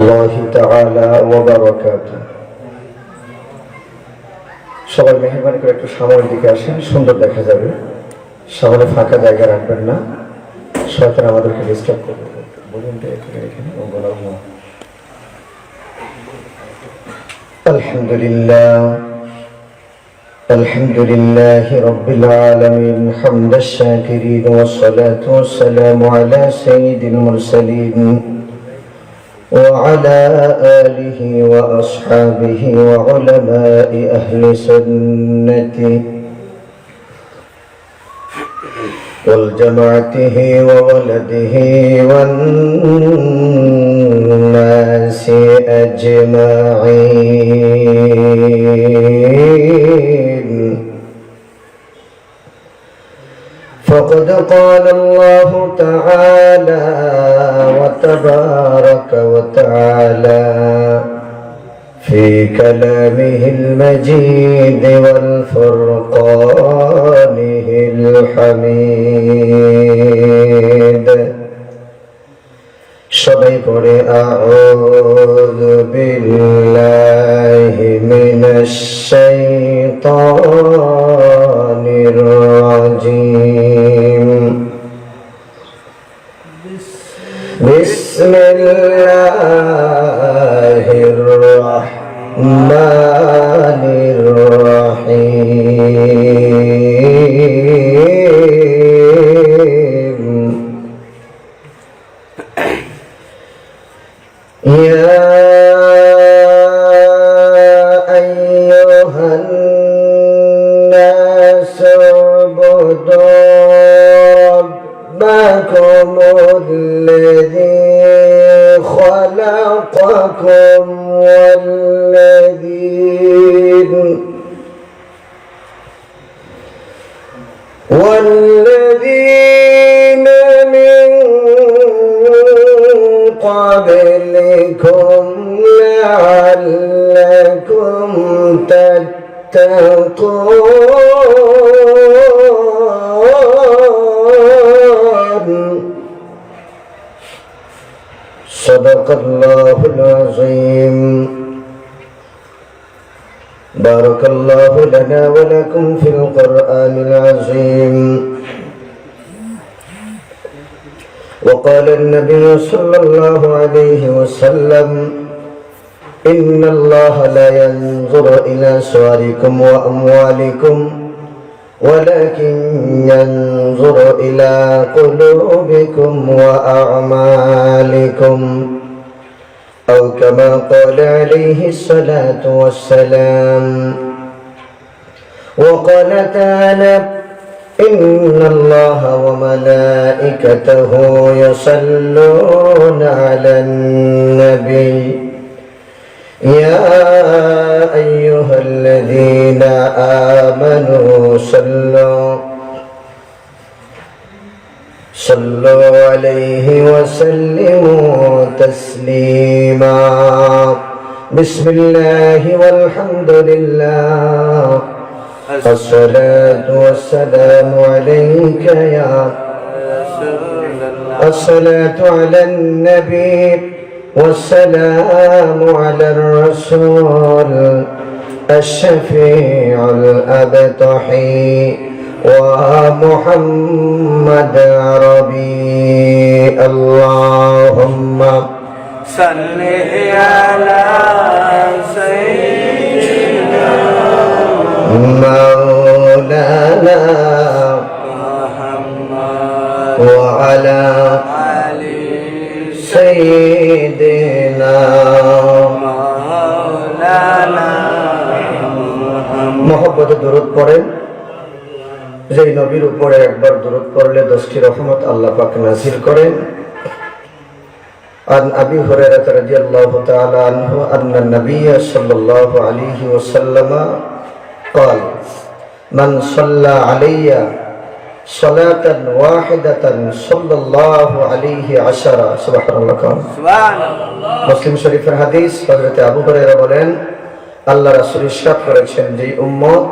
الله تعالى وبركاته সবাই মেহরবানি করে একটু সামনের দিকে আসেন, সুন্দর দেখা যাবে। সামনে ফাঁকা জায়গা রাখবেন না, শয়তান আমাদেরকে ডিস্টার্ব করবে। বলুনটা এখানে এখানে আলহামদুলিল্লাহ الحمد لله رب العالمين حمد الشاكرين والصلاة والسلام على سيد المرسلين وعلى آله وأصحابه وعلماء أهل سنته والجماعته وولده والناس أجمعين. فقد قال الله تعالى وتبارك وتعالى في كلامه المجيد والفرقانه الحميد. সবাই পড়ে আউযু বিল্লাহি মিনাশ শাইতানির রাজীম. বিসমিল্লাহির রাহমানির রাহিম. يا أيها الناس اعبدوا ربكم الذي خلقكم والذين من قبلكم لعلكم تتقون. صدق الله العظيم. بارك الله لنا ولكم في القرآن العظيم. وقال النبي صلى الله عليه وسلم إن الله لا ينظر إلى صوركم وأموالكم ولكن ينظر إلى قلوبكم وأعمالكم أو كما قال عليه الصلاة والسلام. وقال تعالى إن الله وملائكته يصلون على النبي يا أيها الذين آمنوا صلوا عليه وسلموا تسليما. بسم الله والحمد لله الصلاة والسلام عليك يا الصلاة على النبي والسلام على الرسول الشفيع الأبطحي ومحمد عربي. اللهم صل على سيدنا مولانا محمد وعلى آل سيدنا مولانا محمد. দরুদ পড়েন, যেই নবীর উপরে একবার দরুদ পড়লে 10টি রহমত আল্লাহ পাক নাযিল করেন. عن أبي هريرة رضي الله تعالى عنه أن النبي صلى الله عليه وسلم قال من صلى علي صلاة واحدة صلى الله عليه 10. سبحان الله. মুসলিম শরীফের হাদিস। হযরত আবু হুরায়রা বলেন, আল্লাহ রাসূল ইরশাদ করেছেন, যে উম্মত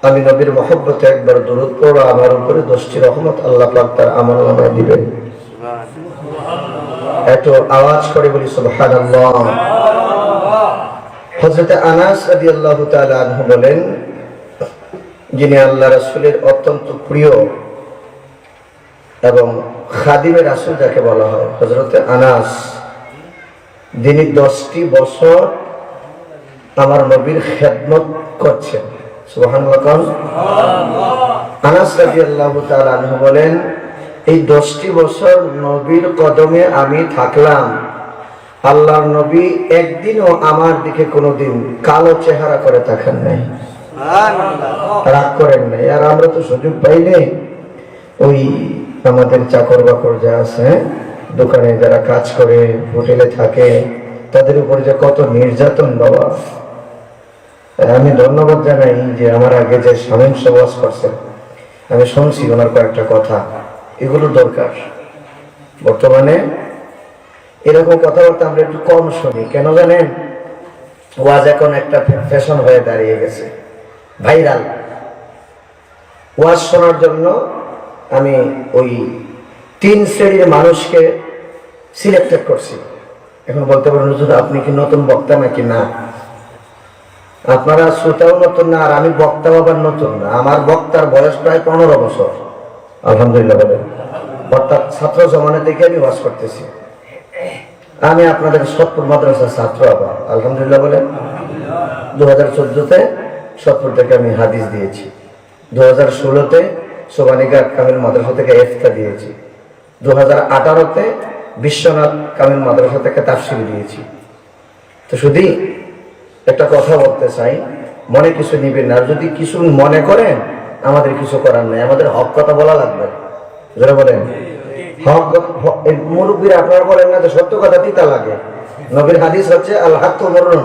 আমি নবীর মহব্বতে একবার দরুদ পড়ো, আমার উপরে 10টি রহমত আল্লাহ পাক তার আমলনামায় দিবেন। একটু আওয়াজ করে বলি সুবহানাল্লাহ। হযরত আনাস রাদিয়াল্লাহু তাআলা আনহু বলেন, যিনি আল্লাহ রাসূলের অত্যন্ত প্রিয় এবং খাদিমে রাসূল যাকে বলা হয়, হযরত আনাস, যিনি 10টি বছর আমার নবীর খেদমত করছেন। সুবহানাল্লাহ। আনাস রাদিয়াল্লাহু তাআলা আনহু বলেন, এই 10টি বছর নবীর কদমে আমি থাকলাম, আল্লাহর নবী একদিনও আমার দিকে কোনোদিন কালো চেহারা করে তাকান নাই, রাগ করেন নাই। আর আমরা তো সুযোগ পাইলে ওই আমাদের চাকর বাকর যা আছে, দোকানে যারা কাজ করে, হোটেলে থাকে, তাদের উপর যে কত নির্যাতন বাবা। আমি ধন্যবাদ জানাই যে আমার আগে যে শামীম সওয়াজ করছেন, আমি শুনছি ওনার কয়েকটা কথা, এগুলো দরকার। বর্তমানে এরকম কথাবার্তা আমরা একটু কম শুনি, কেন জানেন? ওয়াজ এখন একটা ফ্যাশন হয়ে দাঁড়িয়ে গেছে, ভাইরাল। ওয়াজ শোনার জন্য আমি ওই 3 শ্রেণীর মানুষকে সিলেক্টেড করছি। এখন বলতে পারেন হুজুর আপনি কি নতুন বক্তা নাকি? না, আপনারা শ্রোতাও নতুন না, আর আমি বক্তাও আবার নতুন না। আমার বক্তার বয়স প্রায় 15 বছর, আলহামদুলিল্লাহ বলেন। অর্থাৎ ছাত্র জমানা থেকে আমি ওয়াজ করতেছি। আমি আপনাদের সতপুর মাদ্রাসার ছাত্র, আবার আলহামদুলিল্লাহ বলেন। 2014-তে সতপুর থেকে আমি হাদিস দিয়েছি, 2016-তে সোবানিঘাট কামিল মাদ্রাসা থেকে ইফতা দিয়েছি, 2018-তে বিশ্বনাথ কামিল মাদ্রাসা থেকে তাফসীর দিয়েছি। তো শুধু একটা কথা বলতে চাই, মনে কিছু নিবেন না। আর যদি কিছু মনে করেন, আমাদের কিছু করার নেই, আমাদের হক কথা বলা লাগবে। যারা বলেন হক, মুরব্বীরা আপনারা বলেন না যে সত্য কথা তিতা লাগে। নবীর হাদিস হচ্ছে আল হাক্কু মুররুন,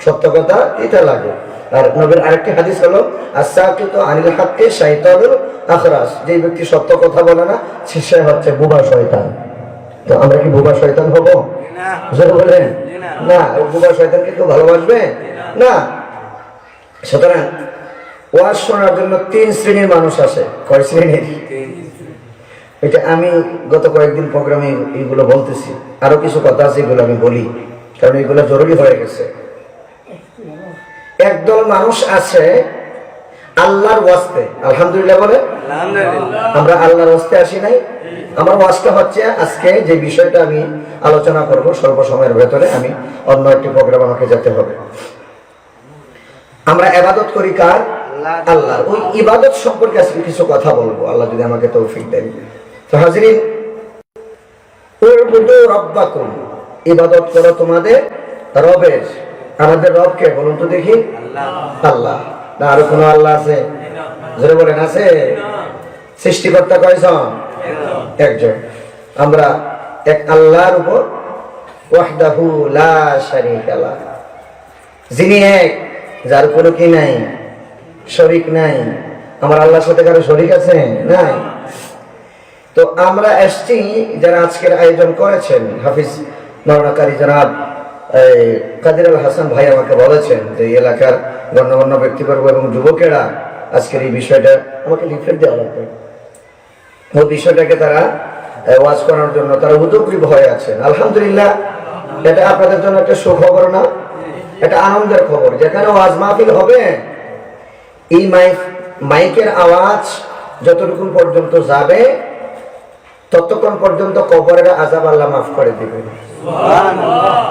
সত্য কথা তিতা লাগে। আর নবীর আরেকটি হাদিস হলো আস-সাকিতু আনিল হাক্কি শাইতানুল আখরাস, যে ব্যক্তি সত্য কথা বলে না সে হচ্ছে বোবা শয়তান। তো আমরা কি বোবা শয়তান হব? যারা বলেন না, বোবা শয়তানকে কেউ ভালোবাসবে না। সুতরাং ওয়াজ শোনার জন্য 3 শ্রেণীর মানুষ আসে। কয় শ্রেণীর? এটা আমি গত কয়েকদিন প্রোগ্রামে এইগুলো বলতেছি, আরো কিছু কথা আছে এগুলো আমি বলি, কারণ এগুলো জরুরি হয়ে গেছে। একদল মানুষ আছে আল্লাহর ওয়াস্তে, আলহামদুলিল্লাহ বলে, আমরা আল্লাহর ওয়াস্তে আসি নাই। আমার ওয়াজটা হচ্ছে আজকে যে বিষয়টা আমি আলোচনা করব স্বল্প সময়ের ভেতরে, আমি অন্য একটি প্রোগ্রাম আমাকে যেতে হবে। আমরা ইবাদত করি কার? আল্লাহর। ওই ইবাদত সম্পর্কে আজকে কিছু কথা বলবো, আল্লাহ যদি আমাকে তৌফিক দেন। তো হাজরিন, উবুদু রাব্বাকুম, ইবাদত করো তোমাদের রবের। আমাদের রব কে বলুন তো দেখি? আল্লাহ। না আরো কোনো আল্লাহ আছে? জোরে বলেন আছে? সৃষ্টিকর্তা কয়জন? একজন। আমরা এক আল্লাহর উপর, ওয়াহদাহু লা শারীকা লাহ, যিনি এক, যার কোনো কি নাই, শরীক নাই। আমার আল্লাহর সাথে কারো শরীক আছে? নাই। তো আমরা এসছি, যারা আজকের আয়োজন করেছেন, হাফিজ মাওলানা জনাব কাদের আল হাসান ভাই আমাকে বলেছেন যে এই এলাকার গণ্যমান্য ব্যক্তিবর্গ এবং যুবকেরা আজকের এই বিষয়টা আমাকে লিফলেট দেওয়া লাগবে। ওই বিষয়টাকে তারা ওয়াজ করার জন্য তারা উদ্যোগী হয়ে আছেন। আলহামদুলিল্লাহ, এটা আপনাদের জন্য একটা সুখবর না, এটা আনন্দের খবর। যেখানে ওয়াজ মাহফিল হবে, এই মাইকের আওয়াজ যতটুকু পর্যন্ত যাবে, ততক্ষণ পর্যন্ত কবরের আযাব আল্লাহ মাফ করে দিবেন।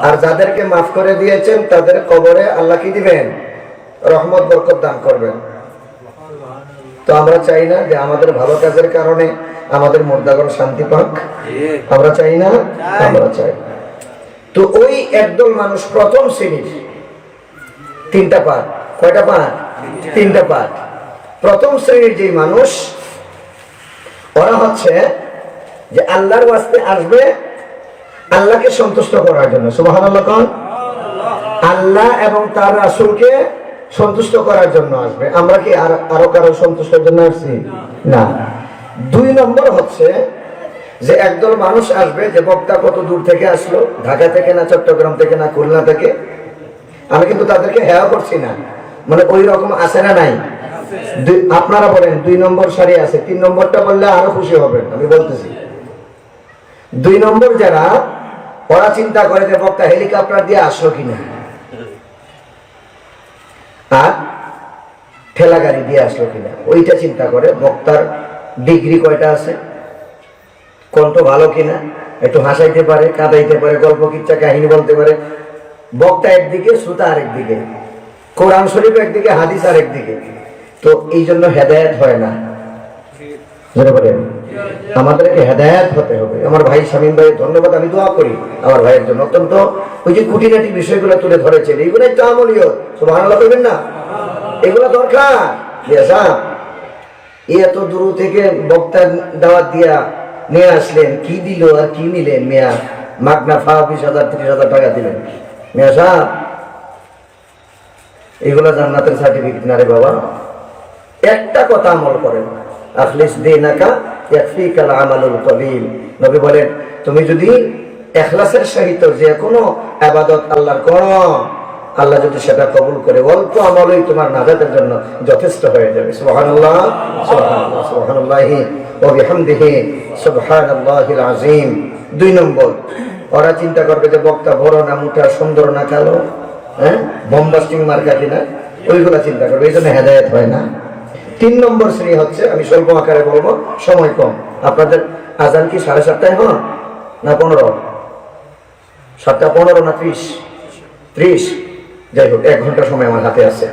আর যাদেরকে মাফ করে দিয়েছেন তাদের কবরে আল্লাহ কি দিবেন? রহমত বরকত দান করবেন। তো আমরা চাই না যে আমাদের ভালো কাজের কারণে আমাদের মুর্দাগণ শান্তি পাক, আমরা চাই না, আমরা চাই। তো ওই একদল মানুষ প্রথম শ্রেণীর, 3টা পাঠ। কয়টা পাঠ? 3টা পাঠ। প্রথম শ্রেণীর যে মানুষ, ওরা হচ্ছে যে আল্লাহর ওয়াস্তে আসবে আল্লাহকে সন্তুষ্ট করার জন্য। সুবহানাল্লাহ কোন? আল্লাহ এবং তার রাসূলকে সন্তুষ্ট করার জন্য আসবে। আমরা কি আরো কারো সন্তুষ্টের জন্য আসছি? না। 2 নম্বর হচ্ছে যে একদল মানুষ আসবে, যে বক্তা কত দূর থেকে আসলো, ঢাকা থেকে না, চট্টগ্রাম থেকে না, খুলনা থেকে। আমি কিন্তু তাদেরকে হেয় করছি না, মানে ওই রকম আছে না নাই? আপনারা বলেন 2 নম্বর সারি আছে, 3 নম্বরটা বললে আরো খুশি হবেন। আমি বলতেছি 2 নম্বর যারা, ওরা চিন্তা করে যে বক্তা হেলিকপ্টার দিয়ে আসলো কিনা, আর ঠেলা গাড়ি দিয়ে আসলো কিনা, ওইটা চিন্তা করে। বক্তার ডিগ্রি কয়টা আছে, কণ্ঠ ভালো কিনা, একটু হাসাইতে পারে, কাঁদাইতে পারে, গল্প কিচ্ছা কাহিনী বলতে পারে। বক্তা একদিকে, শ্রোতা আরেকদিকে, কোরআন শরীফ একদিকে, হাদিস আরেকদিকে। তো এই জন্য হেদায়েত হয় না। আমাদেরকে হেদায়েত হতে হবে। আমার ভাই শামীম ভাই ধন্যবাদ, আমি দোয়া করি আমার ভাইয়ের জন্য। অত্যন্ত ওই যে খুঁটিনাটি বিষয়গুলো তুলে ধরেছেন, এইগুলো একটু আমলীয়, সুবহানাল্লাহ বলবেন না, এগুলো দরকার। এত দূর থেকে বক্তার দাওয়াত দিয়া নিয়ে আসলেন, কি দিল আর কি নিলেন মিয়া? মাগনা ফা 20,000 30,000 টাকা দিলেন মিয়া সাহেব, এগুলো জান্নাতের সার্টিফিকেট না রে বাবা। একটা কথা আমল করেন, আখলিস দীনাকা ইয়াকফিকাল আমালুল কলিল। নবী বলেন, তুমি যদি ইখলাসের সহিত যে কোনো ইবাদত আল্লাহর করো, আল্লাহ যদি সেটা কবুল করে, অল্প আমলই তোমার নাজাতের জন্য যথেষ্ট হয়ে যাবে। সুবহানাল্লাহ, সুবহানাল্লাহ, সুবহানাল্লাহি ওয়া বিহামদিহি সুবহানাল্লাহিল আযীম। 2 নম্বর, ওরা চিন্তা করবে যে বক্তা বড় না মোটা, সুন্দর না কালো, হ্যাঁ, বম্বাস্টিং মার্কা কিনা, ওইগুলা চিন্তা করবে, এই জন্য হেদায়েত হয় না। 3 নম্বর শ্রেণী হচ্ছে, আমি স্বল্প আকারে বলবো, সময় কম। আপনাদের আজান কি 7:30 হয় না 15? 7:15 না 30? যাই হোক, 1 ঘন্টা সময় আমার হাতে আছে।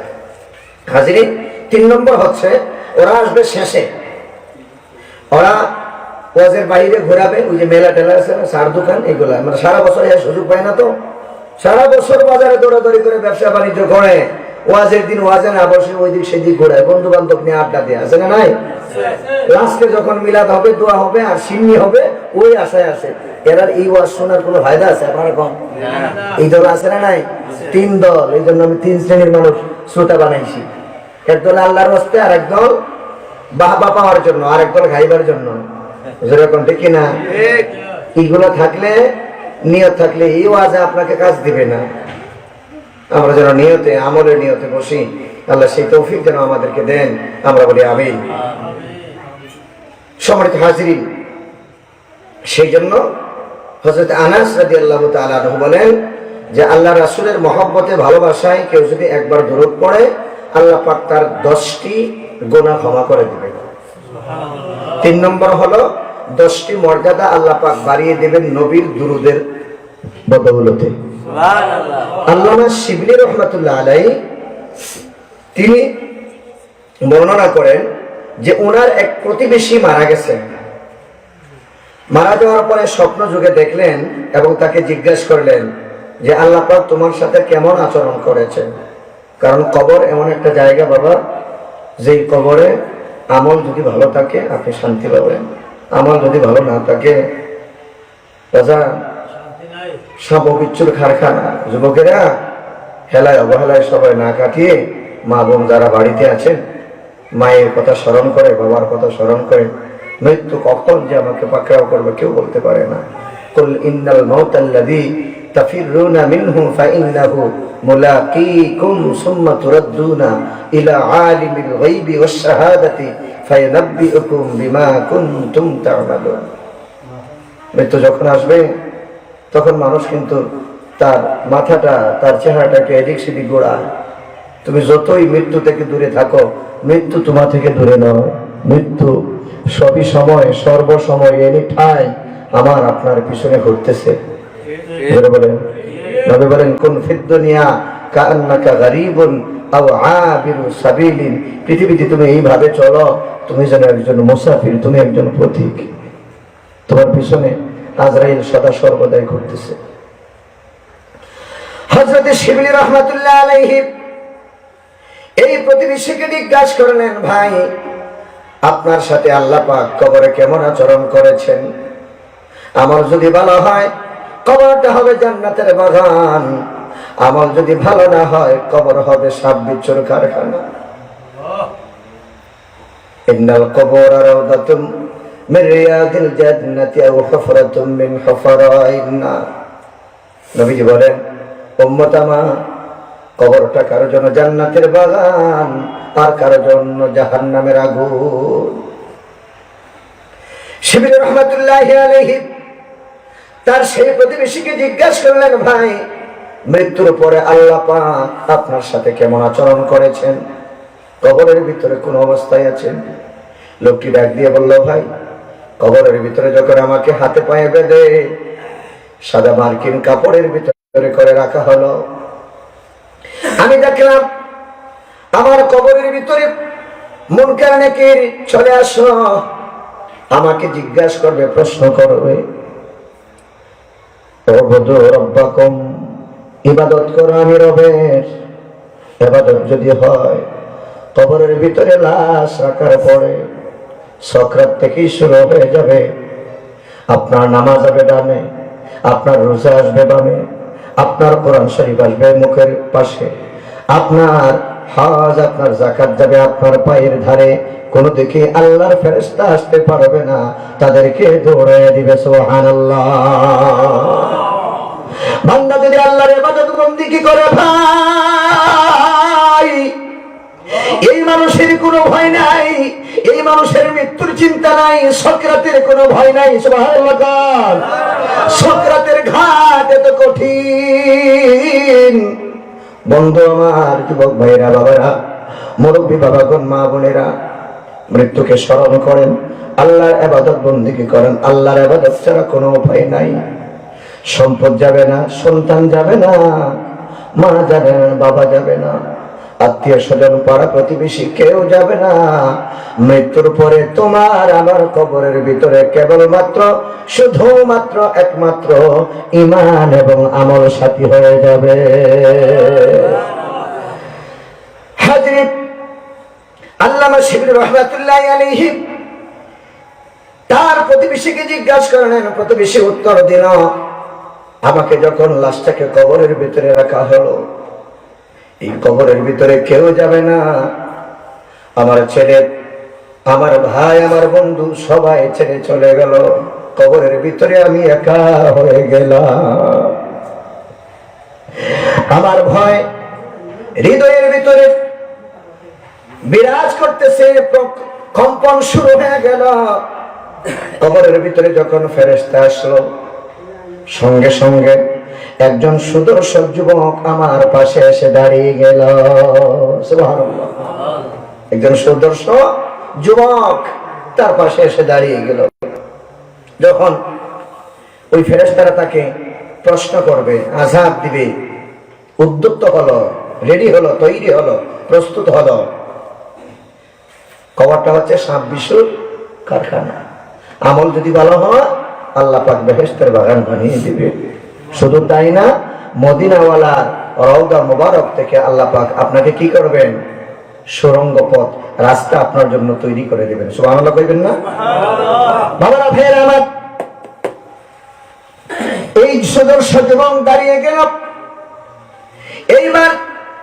হাজিরি 3 নম্বর হচ্ছে, ওরা আসবে শেষে, ওরা ওয়াজের বাইরে ঘোরাবে, ওই যে মেলা টেলা আছে না, সার দোকান, এগুলা মানে সারা বছর এর সুযোগ পায় না। তো সারা বছর বাজারে দৌড়াদৌড়ি করে ব্যবসা বাণিজ্য করে, ওয়াজের দিন ওয়াজে না বসে ওই দিক সেদিক ঘোরায়, বন্ধু বান্ধব নিয়ে আড্ডা দিয়ে, আছে না নাই? লাস্টে যখন মিলাদ হবে, দোয়া হবে আর সিন্নি হবে, ওই আশায় আছে। এরা এই ওয়াজ শোনার কোনো ফায়দা আছে আপনারা কম? এই দল আছে না নাই? 3 দল। এই জন্য আমি 3 শ্রেণীর মানুষ শ্রোতা বানাইছি। একদল আল্লাহর রাস্তে, আর একদল বাহবা পাওয়ার জন্য, আর একদল খাইবার জন্য। যেরকম ঠিক না? এইগুলো থাকলে, নিয়ত থাকলে এই ওয়াজে আপনাকে কাজ দিবে না। আমরা যেন নিয়তে, আমলের নিয়তে বসি, আল্লাহ সেই তৌফিক যেন আমাদেরকে দেন, আমরা বলি আমিন। সম্মানিত হাজিরিন, সেই জন্য হযরত আনাস রাদিয়াল্লাহু তাআলা আনহু বলেন যে আল্লাহ রাসূলের মহব্বতে, ভালোবাসায় কেউ যদি একবার দরুদ পড়ে, আল্লাহ পাক তার 10টি গুনাহ ক্ষমা করে দিবেন। 3 নম্বর হলো 10টি মর্যাদা আল্লাহ পাক বাড়িয়ে দেবেন নবীর দুরুদের বদৌলতে। আল্লামা শিবলি রহমাতুল্লাহ আলাইহি তিনি বর্ণনা করেন যে ওনার এক প্রতিবেশী মারা গেছেন। মারা যাওয়ার পরে স্বপ্ন যুগে দেখলেন এবং তাকে জিজ্ঞাসা করলেন যে আল্লাহ পাক তোমার সাথে কেমন আচরণ করেছেন? কারণ কবর এমন একটা জায়গা বাবা, যেই কবরে আমল যদি ভালো থাকে আপনি শান্তি পাবেন, আমল যদি ভালো না থাকে রাজা সাপ বিচ্ছুর কারখানা। যুবকেরা হেলায় অবহেলায় সবাই না কাটিয়ে, মা বোন যারা বাড়িতে আছেন, মায়ের কথা স্মরণ করে, বাবার কথা স্মরণ করে, মৃত্যু কখন যে আমাকে পাকড়াও করবে কেউ বলতে পারে না। কুল ইন্নাল মাউতাল্লাযী তাফিরুনা মিনহু ফাইন্নাহু মুলাকীকুম সুম্মা তুরাদ্দুনা ইলা আলিমিল গায়বি ওয়াশ শাহাদাতি ফায়ানাব্বিউকুম বিমা কুনতুম তা'মালুন। মৃত্যু যখন আসবে তখন মানুষ কিন্তু তার মাথাটা, তার চেহারাটাকে এদিক সেদিক ঘোরায়। তুমি যতই মৃত্যু থেকে দূরে থাকো, মৃত্যু তোমার থেকে দূরে নয়। মৃত্যু সবই সময়, সর্বসময়, এনি ঠাই আমার আপনার পিছনে ঘুরতেছে। বলেন নবী বলেন, কুন ফিদ দুনিয়া কাআন্নাকা গারীবুন আও আবিরু সাবিলিন। পৃথিবীতে তুমি এইভাবে চলো, তুমি যেন একজন মুসাফির, তুমি একজন পথিক, তোমার পিছনে আজরাইল সদা সর্বদাই ঘুরতেছে। হযরত শিবলি রাহমাতুল্লাহ আলাইহি এই প্রতিবেশীকে জিজ্ঞাসা করলেন, ভাই আপনার সাথে আল্লাহ পাক কবরে কেমন আচরণ করেছেন? আমল যদি ভালো হয় কবরটা হবে জান্নাতের বাগান, আমল যদি ভালো না হয় কবর হবে সাপ বিচ্ছুর কারখানা। ইন্নাল কবর রাউদাতুম মিন রিয়াদিল জান্নাতি আও হুফরাতুম মিন হুফারাইন নার। নবীজি বলেন, উম্মত আমার, কবরটা কারো জন্য জান্নাতের বাগান, আর কারো জন্য জাহান্নামের আগুন। শিবলি রহমাতুল্লাহি আলাইহি তার সেই প্রতিবেশীকে জিজ্ঞাসা করলেন, ভাই মৃত্যুর পরে আল্লাহ পাক আপনার সাথে কেমন আচরণ করেছেন, কবরের ভিতরে কোন অবস্থায় আছেন? লোকটি ডাক দিয়ে বলল, ভাই কবরের ভিতরে যখন আমাকে হাতে পায়ে বেঁধে সাদা মার্কিন কাপড়ের ভিতরে করে রাখা হলো, আমি দেখলাম আমার কবরের ভিতরে মুনকার নাকির চলে আসলো, আমাকে জিজ্ঞাসা করবে, প্রশ্ন করবে, উবুদু রাব্বাকুম, ইবাদত করো আমি রবের। ইবাদত যদি হয়, কবরের ভিতরে লাশ রাখার পরে সক্রাত থেকেই শুরু হয়ে যাবে। আপনার নামাজ হবে ডানে, আপনার রোজা আসবে বামে, আপনার কোরআন শরীফ আসবে মুখের পাশে, আপনার হজ আপনার যাকাত যাবে আপনার পায়ের ধারে। কোন দিকে আল্লাহর ফেরেশতা আসতে পারবে না, তাদেরকে দৌড়াইয়া দিবে। সুবহানাল্লাহ। বান্দা যদি আল্লাহর ইবাদত বন্দেগী করে, ভাই এই মানুষের কোনো ভয় নাই, এই মানুষের মৃত্যুর চিন্তা নাই, সক্রাতের কোনো ভয় নাই। সুবহানাল্লাহ। সক্রাতের ঘাট এত কঠিন। বন্ধু আমার, যুবক ভাইরা, বাবারা, মুরব্বী বাবাগণ, মা বোনেরা, মৃত্যুকে স্মরণ করেন, আল্লাহর ইবাদত বন্দেগী করেন। আল্লাহর ইবাদত ছাড়া কোনো উপায় নাই। সম্পদ যাবে না, সন্তান যাবে না, মা যাবে না, বাবা যাবে না, আত্মীয় স্বজন পাড়া প্রতিবেশী কেউ যাবে না। মৃত্যুর পরে তোমার আমার কবরের ভিতরে কেবলমাত্র শুধুমাত্র একমাত্র ঈমান এবং আমল সাথী হয়ে যাবে। হাজরিন, আল্লামা শিবলি রহমাতুল্লাহি আলাইহি তার প্রতিবেশীকে জিজ্ঞাসা করলেন, প্রতিবেশী উত্তর দিল, আমাকে যখন লাশটাকে কবরের ভিতরে রাখা হলো, এই কবরের ভিতরে কেউ যাবে না, আমার ছেলে, আমার ভাই, আমার বন্ধু সবাই ছেড়ে চলে গেল, কবরের ভিতরে আমি একা হয়ে গেলাম। আমার ভয় হৃদয়ের ভিতরে বিরাজ করতেছে, কম্পন শুরু হয়ে গেল। কবরের ভিতরে যখন ফেরেশতা আসলো, সঙ্গে সঙ্গে একজন সুদর্শন যুবক আমার পাশে এসে দাঁড়িয়ে গেল। সুবহানাল্লাহ। একজন সুদর্শন যুবক তার পাশে এসে দাঁড়িয়ে গেল। যখন ওই ফেরেশতারা তাকে প্রশ্ন করবে, আযাব দিবে, উদ্যত হলো, রেডি হলো, তৈরি হলো, প্রস্তুত হলো। কবরটা হচ্ছে সাপ বিশুর কারখানা। আমল যদি ভালো হয়, আল্লাহ পাক বেহেশতের বাগান বানিয়ে দিবে। শুধু তাই না, মদিনাওয়ালার রওজা মুবারক থেকে আল্লাহ পাক আপনাকে কি করবেন? সুড়ঙ্গ পথ, রাস্তা আপনার জন্য তৈরি করে দিবেন। সুবহানাল্লাহ কইবেন না? বাবারা, ভাইয়েরা আমার, এই সদস্য যুবক দাঁড়িয়ে গেল। এইবার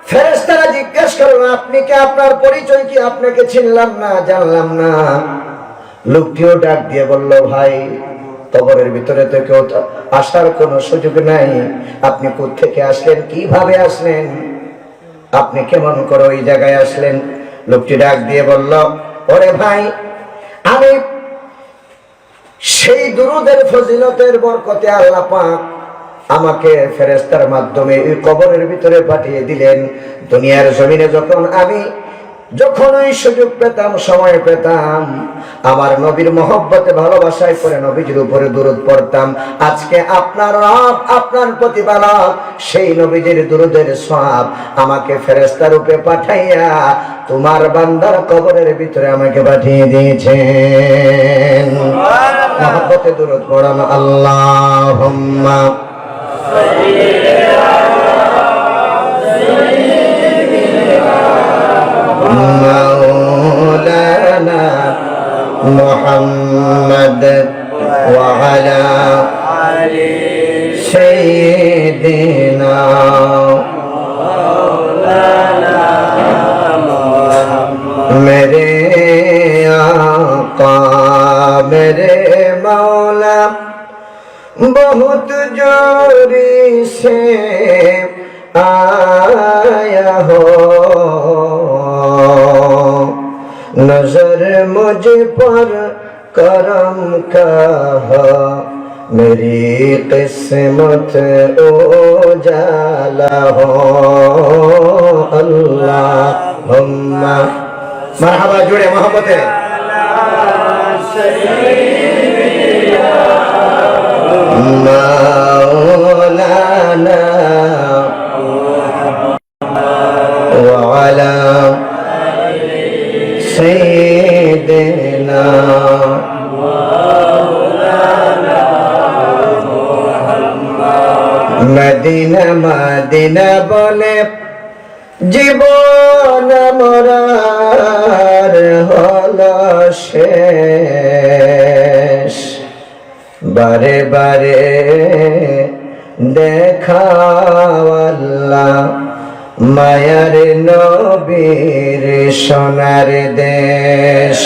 ফেরেশতারা জিজ্ঞাসা করল, আপনি কে? আপনার পরিচয় কি? আপনাকে চিনলাম না, জানলাম না। লোকটিও ডাক দিয়ে বলল, ভাই কবরের ভিতরে তো কেউ আসার কোনো সুযোগ নাই, আপনি কোত্থেকে আসলেন, কিভাবে আসলেন, আপনি কেমন করে ওই জায়গায় আসলেন? লোকটি ডাক দিয়ে বলল, ওরে ভাই, আমি সেই দুরূদের ফজিলতের বরকতে আল্লাহ পাক আমাকে ফেরেশতার মাধ্যমে এই কবরের ভিতরে পাঠিয়ে দিলেন। দুনিয়ার জমিনে যখন ওই সুযোগ পেতাম, সময় পেতাম, আমার নবীর মহব্বতে ভালোবাসায় পরে নবীজির উপরে দুরূদ পড়তাম। আজকে আপনার রব, আপনার প্রতিপালক সেই নবীজির দুরূদের সওয়াব আমাকে ফেরেশতা রূপে পাঠাইয়া তোমার বান্দার কবরের ভিতরে আমাকে পাঠিয়ে দিয়েছেন। মহব্বতে দুরূদ পড়ান, আল্লাহুম্মা مولانا محمد وعلى سيدنا مولانا मेरे आका मेरे मौला बहुत जोरी से आया हो, नजर मुझ पर करम का मेरी किस्मत उजाला हो अल्लाहुम्मा मरहबा जुड़े मोहब्बत है मौलाना वअला सय्यिदिना मदीना मदीना बोले জীবন মরার হলো শেষ বারে বারে দেখাও আল্লাহ মায়ার নবীর সোনার দেশ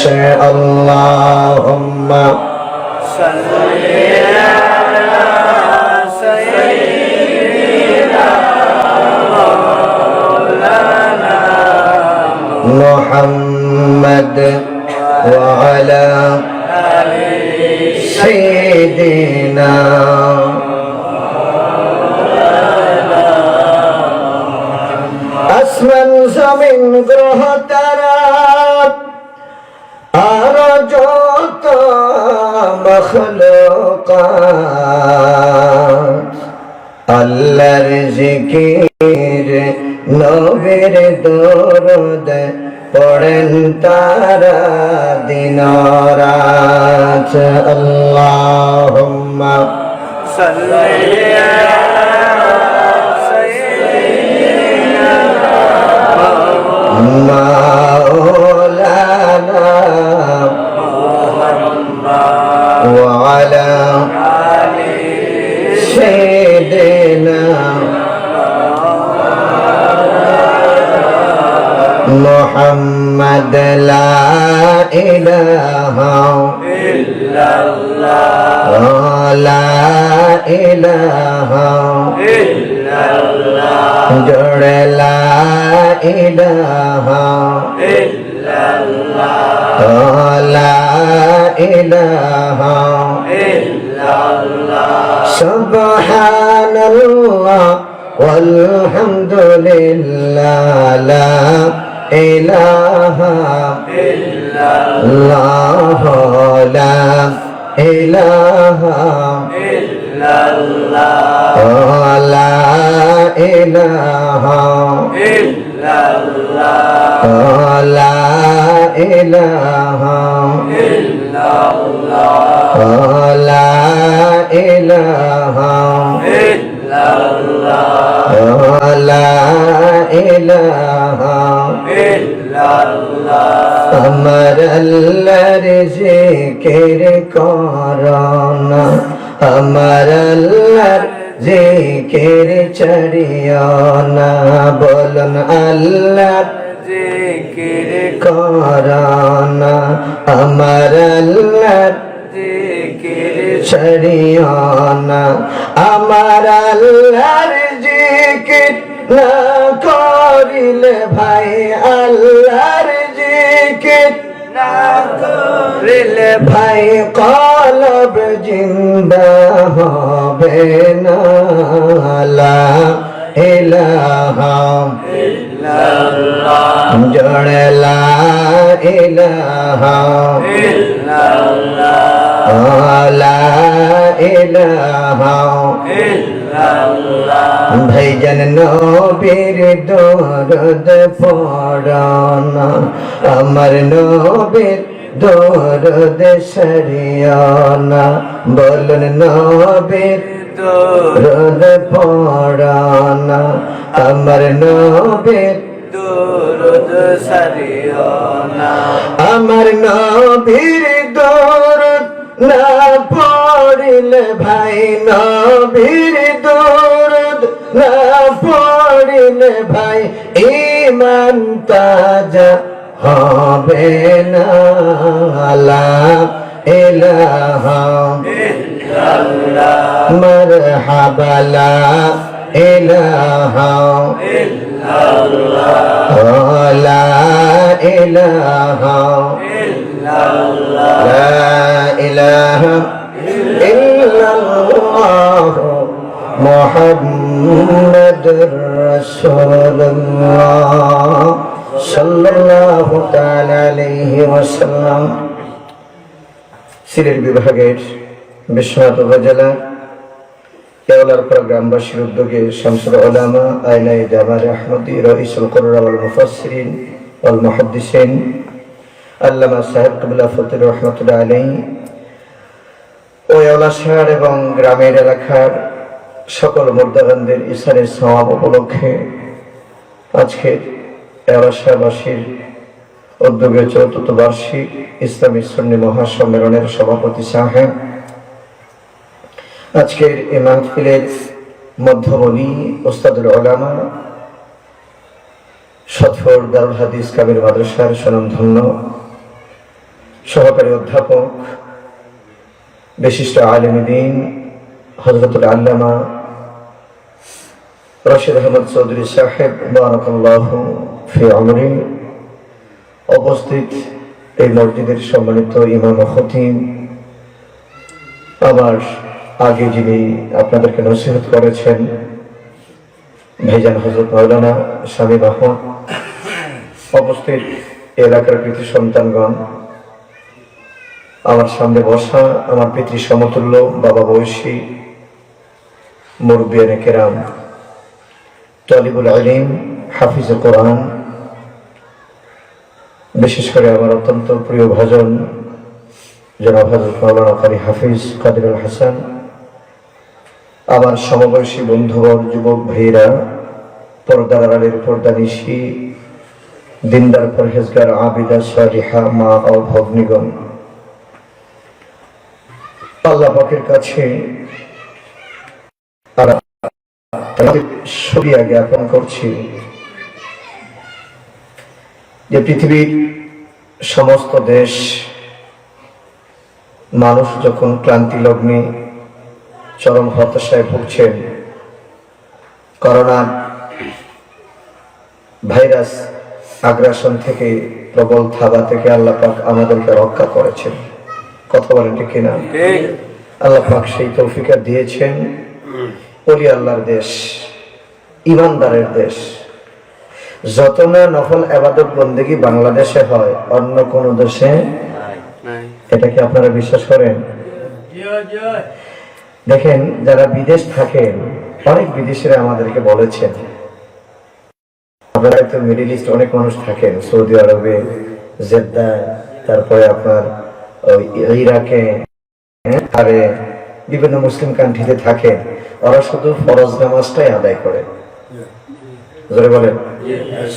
আল্লাহুম্মা সাল্লি محمد وعلى سيدنا আসমান জমিন গ্রহ তারা আর যত মখলুকাত আল্লাহর জিকির নবীর দরুদ পড়েন তারা দিন রাত আল্লাহুম্মা সাল্লি মাওলানা ওয়া আলা সাইয়্যিদিনা محمد لا إله إلا الله لا إله إلا الله جڑ لا إله إلا الله لا إله إلا الله سبحان الله والحمد لله لا إله إلا الله لا إله إلا الله لا إله إلا الله لا إله إلا الله لا إله إلا الله لا إله إلا الله আমার আল্লাহর জিকির করনা আমার আল্লাহর জিকির ছাড়িও না বলুন আল্লাহর জিকির করনা আমার আল্লাহর জিকির ছাড়িও না আমার আল্লাহর জিকির না করিলে ভাই আল্লাহর জিকির না করিলে ভাই কলব জিন্দা হবে না লা ইলাহা ইল্লাল্লাহ জড়ে লা ইলাহা ইল্লাল্লাহ লা ইলাহা ইল্লাল্লাহ ভাইজান নবীর দরুদ পড়না আমার নবীর দরুদ সরিয়া না বলুন নবীর দরুদ পড়না আমার নবীর দরুদ সরিয়া না আমার নবীর দরুদ না পড়িলে ভাই নবীর দরুদ না পড়িলে ভাই ঈমান তাজা হবে না লা ইলাহা ইল্লাল্লাহ মারহাবা লা ইলাহা ইল্লাল্লাহ লা ইলাহা ইল্লাল্লাহ লা ইলাহা ইল্লাল্লাহ ইল্লাল্লাহ মুহাম্মাদুর রাসূলুল্লাহ সাল্লাল্লাহু তাআলা আলাইহি ওয়াসাল্লাম। সিলেট বিভাগের বিশ্বনাথ উপজেলা কেওলারপাড়া গ্রামবাসীর উদ্যোগে শামসুল উলামা আইনায়ে জামাত আহমদী রাইসুল কুররা ওয়াল মুফাসসিরিন ওয়াল মুহাদ্দিসিন আল্লামা সাহেব কিবলা ফতির রহমাতুল্লাহ আলাইহি ও এলাকার এবং গ্রামের এলাকার সকল মুর্দাগানদের ইসারের সওয়াব উপলক্ষে আজকে এলাকাবাসীর উদ্যোগে ৪র্থ বার্ষিক ইসলামী সুন্নি মহাসম্মেলনের সভাপতি সাহেব আজকের এই মাহফিলের মধ্যমণি ওস্তাদুল উলামা সদফর দারুল হাদিস কামিল মাদ্রাসার স্বনামধন্য সহকারী অধ্যাপক বিশিষ্ট আলেম দ্বীন হযরতুল আল্লামা রশিদ আহমদ চৌধুরী সাহেব বারাকাল্লাহু ফি আমরি, উপস্থিত এই মসজিদের সম্মানিত ইমাম ও খতিব, আমার আগে যিনি আপনাদেরকে নসিহত করেছেন ভাইজান হযরত মাওলানা শামীম আহমদ, উপস্থিত এলাকার কৃতি সন্তানগণ, আমার সামনে বসা আমার পিতৃ সমতুল্য বাবা বয়সী মুরব্বিয়ানে কেরাম, তালিবুল ইলম, হাফিজে কোরআন, বিশেষ করে আমার অত্যন্ত প্রিয় ভাজন জনাব হযরত মাওলানা কারি হাফিজ কাদিরুল হাসান, আমার সমবয়সী বন্ধুগণ, যুবক ভাইরা, পর্দার আড়ালের পর্দানিশী, দিনদার পরহেজগার, আবিদা সালিহা মা ও ভগ্নীগণ, আল্লাহ পাকের কাছে শুকরিয়া জ্ঞাপন করছি যে পৃথিবীর সমস্ত দেশ মানুষ যখন ক্লান্তি লগ্নে চরম হতাশায় ভুগছেন, করোনা ভাইরাস আগ্রাসন থেকে, প্রবল থাবা থেকে আল্লাহ পাক আমাদেরকে রক্ষা করেছেন। কথা বলেন ঠিক কিনা? আল্লাহ পাক সেই তৌফিক দিয়েছেন। ওলি আল্লাহর দেশ, ইমানদারের দেশ। যত না নফল ইবাদত বন্দেগী বাংলাদেশে হয়, অন্য কোন দেশে এটা কি আপনারা বিশ্বাস করেন? দেখেন, যারা বিদেশ থাকেন, অনেক বিদেশিরা আমাদেরকে বলেছেন, আপনারা তো মিডল ইস্ট অনেক মানুষ থাকেন, সৌদি আরবে, জেদ্দায়, তারপরে আপনার ইরাকে, আরে বিভিন্ন মুসলিম কান্ট্রিতে থাকে, ওরা শুধু ফরজ নামাজটাই আদায় করে। জোরে বলেন,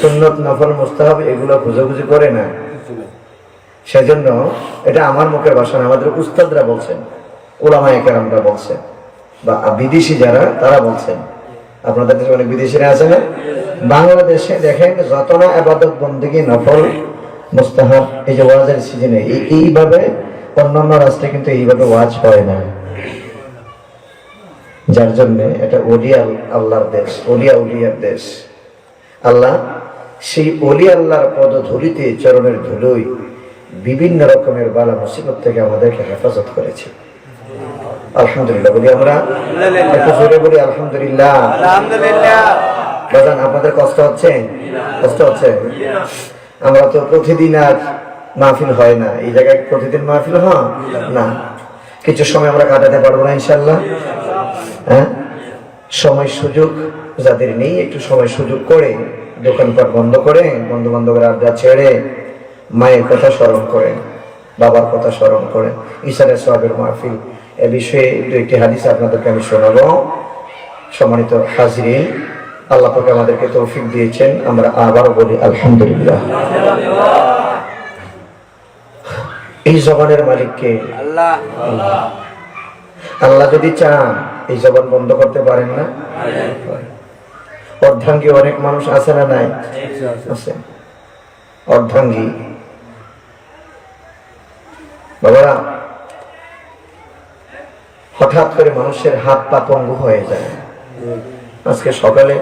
সুন্নত নফল মুস্তাহাব এগুলো খুঁজে করে না। সেজন্য এটা আমার মুখের ভাষা না, আমাদের উস্তাদরা বলছেন, উলামায়ে কেরামরা বলছেন, বা বিদেশি যারা তারা বলছেন। আপনাদের দেশে অনেক বিদেশিরা আছে না? বাংলাদেশে দেখেন যত না ইবাদত বন্দেগী নফল মুস্তাহাব, এই যে ওয়াজের সিজনে এইভাবে, অন্যান্য রাষ্ট্রে কিন্তু এইভাবে ওয়াজ হয় না। যার জন্য এটা ওলিয়া আল্লাহর দেশ, ওলিয়া উলিয়ার দেশ। আল্লাহ সেই ওলি আল্লাহর পদ ধুলিতে, চরণের ধুলোয় বিভিন্ন রকমের বালা মুসিবত থেকে আমাদেরকে হেফাজত করেছে। আলহামদুলিল্লাহ বলি আমরা, একটু জোরে বলি আলহামদুলিল্লাহ। বাজান, আপনাদের কষ্ট হচ্ছে? কষ্ট হচ্ছে? আমরা তো প্রতিদিন আর মাহফিল হয় না, এই জায়গায় প্রতিদিন মাহফিল হয় না। কিছু সময় আমরা কাটাতে পারবো না ইনশাল্লাহ। হ্যাঁ, সময় সুযোগ যাদের নেই, একটু সময় সুযোগ করে দোকানপাট বন্ধ করে, বন্ধু বান্ধবের আড্ডা ছেড়ে মায়ের কথা স্মরণ করেন, বাবার কথা স্মরণ করেন, ইশারে সওয়াবের মাহফিল। এ বিষয়ে একটি হাদিস আপনাদেরকে আমি শোনাবো। সম্মানিত হাজিরিন, আল্লাহ পাক আমাদেরকে তৌফিক দিয়েছেন, আমরা আবারও বলি আলহামদুলিল্লাহ। এই জবানের মালিককে আল্লাহ। আল্লাহ যদি চান এই জবান বন্ধ করতে পারেন না? অর্ধাঙ্গী অনেক মানুষ আছে না নাই? আছে অর্ধাঙ্গী। বাবা, হঠাৎ করে মানুষের হাত পা পঙ্গু হয়ে যায়। আজকে সকালে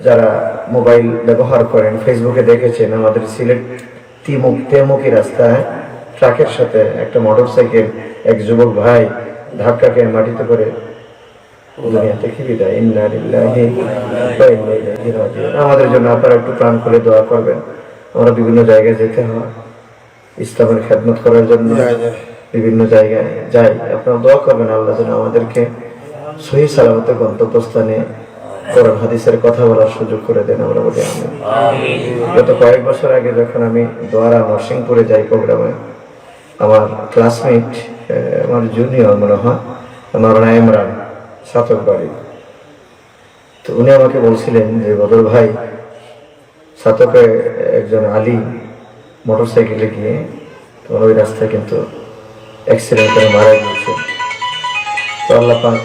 যারা মোবাইল ব্যবহার করেন, ফেসবুকে দেখেছেন, আমাদের সিলেট তেমুকি রাস্তায় ট্রাকের সাথে একটা মোটরসাইকেল এক যুবক ভাই ধাক্কা খেয়ে মাটিতে করে দুনিয়া থেকে বিদায়। ইন্না লিল্লাহি ওয়া ইন্না ইলাইহি রাজিউন। আমাদের জন্য আপনারা একটু প্রাণ খুলে দোয়া করবেন। আমরা বিভিন্ন জায়গায় যেতে হয় ইসলামের খেদমত করার জন্য, বিভিন্ন জায়গায় যাই, আপনারা দোয়া করবেন আল্লাহ যেন আমাদেরকে সহি সালামতে গন্তব্যস্থানে কোরআন হাদিসের কথা বলার সুযোগ করে দেন। আমরা বলি আমিন। গত কয়েক বছর আগে যখন আমি দোয়ারা নরসিংপুরে যাই প্রোগ্রামে, আমার ক্লাসমেট, আমার জুনিয়র মনে হয়, আমার ইমরান সাতক বাড়ি, তো উনি আমাকে বলছিলেন যে বদর ভাই, সাতকে একজন আলী মোটরসাইকেলে গিয়ে তোমার ওই রাস্তায় কিন্তু অ্যাক্সিডেন্ট করে মারা গিয়েছে, তো আল্লাহ পাক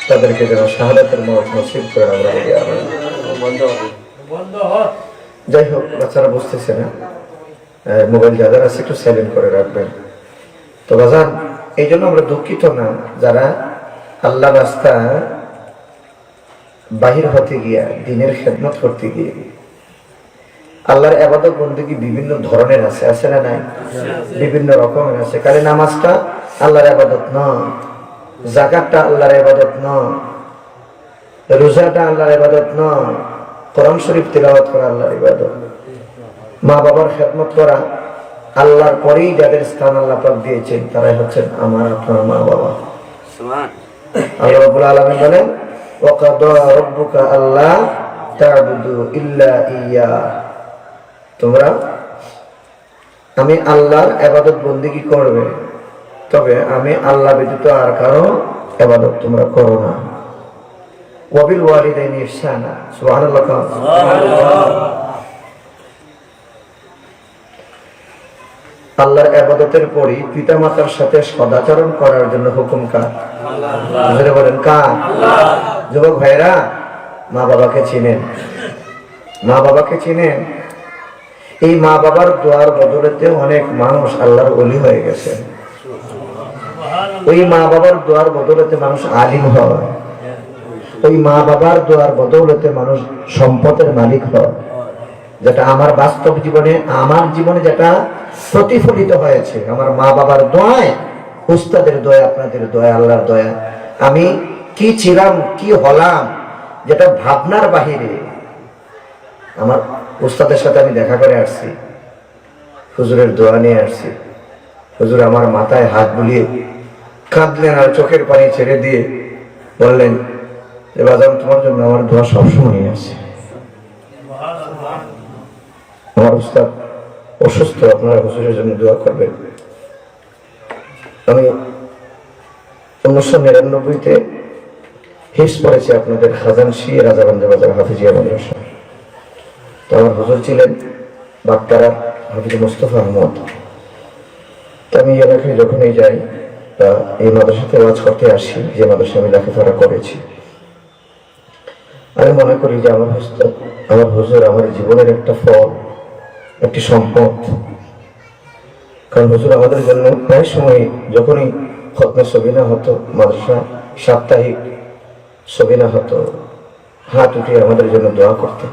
তাদেরকে যেন শাহাদাতের মওত নসিব করে। আমরা বলি আমিন। যাই হোক, বাচ্চারা বুঝতেছে না, মোবাইল যাদের আছে একটু সাইলেন্ট করে রাখবেন। তো বাজান, এই জন্য আমরা দুঃখিত না যারা আল্লাহ রাস্তা বাহির হতে গিয়া দিনের খেদমত করতে গিয়ে। আল্লাহর ইবাদত বন্দেগী বিভিন্ন ধরনের আছে, আছে না নাই? বিভিন্ন রকমের আছে। খালি নামাজটা আল্লাহর ইবাদত নয়, যাকাতটা আল্লাহর ইবাদত নয়, রোজাটা আল্লাহর ইবাদত নয়, কোরআন শরীফ তিলাওয়াত করা আল্লাহর ইবাদত, মা বাবার খেদমত করা আল্লাহর পরেই যাদের স্থান আল্লাহ পাক দিয়েছেন তারাই হচ্ছেন আমার আপনার মা বাবা। আল্লাহ রাব্বুল আলামিন বলেন, ওয়া কাদা রাব্বুকা আল্লা তা'বুদু ইল্লা ইয়্যা, তোমরা আমি আল্লাহর ইবাদত বন্দেগী করবে, তবে আমি আল্লাহ ব্যতীত আর কারো ইবাদত তোমরা করো না। ওয়া বিল ওয়ালিদাইনি ইহসানা, সুবহানাল্লাহ। আল্লাহর ইবাদতের পরই পিতামাতার সাথে সদাচরণ করার জন্য হুকুম কার? আল্লাহ। বলেন কার? যুবক ভাইরা, মা বাবাকে চিনেন? মা বাবাকে চিনেন? এই মা বাবার দোয়ার বদলেতে অনেক মানুষ আল্লাহর ওলি হয়ে গেছে। ওই মা বাবার দোয়ার বদলেতে মানুষ আলিম হয়, ওই মা বাবার দোয়ার বদলেতে মানুষ সম্পদের মালিক হয়। যেটা আমার বাস্তব জীবনে, আমার জীবনে যেটা প্রতিফলিত হয়েছে, আমার মা বাবার দোয়ায়, উস্তাদের দোয়া, আপনাদের দোয়া, আল্লাহর দোয়া, আমি কি ছিলাম কি হলাম যেটা ভাবনার বাহিরে। আমার উস্তাদের সাথে আমি দেখা করে আসছি, হুজুরের দোয়া নিয়ে আসছি, হুজুর আমার মাথায় হাত বুলিয়ে কাঁদলেন আর চোখের পানি ছেড়ে দিয়ে বললেন যে বাজান, তোমার জন্য আমার দোয়া সবসময় আছে। আমার উস্তাদ অসুস্থ, আপনারা হুজুরের জন্য দোয়া করবেন। আমি 1999-তে হিফজ পড়েছি আপনাদের খাজানশি রাজাগঞ্জ বাজার হাফিজিয়া মাদ্রাসা। তো আমার হুজুর ছিলেন বাগতারা হাফিজ মুস্তফা আহমদ। তো আমি এলাকায় যখনই যাই বা এই মাদ্রাসাতে ওয়াজ করতে আসি, যে মাদ্রাসা আমি লেখাপড়া করেছি, আমি মনে করি যে আমার হুজুর আমার জীবনের একটা ফল, একটি সম্পদ। কারণ হুজুর আমাদের জন্য প্রায় সময় যখনই খতমে সবিনা হতো, মাদ্রাসা সাপ্তাহিক সবিনা হতো, হাত উঠিয়ে আমাদের জন্য দোয়া করতেন।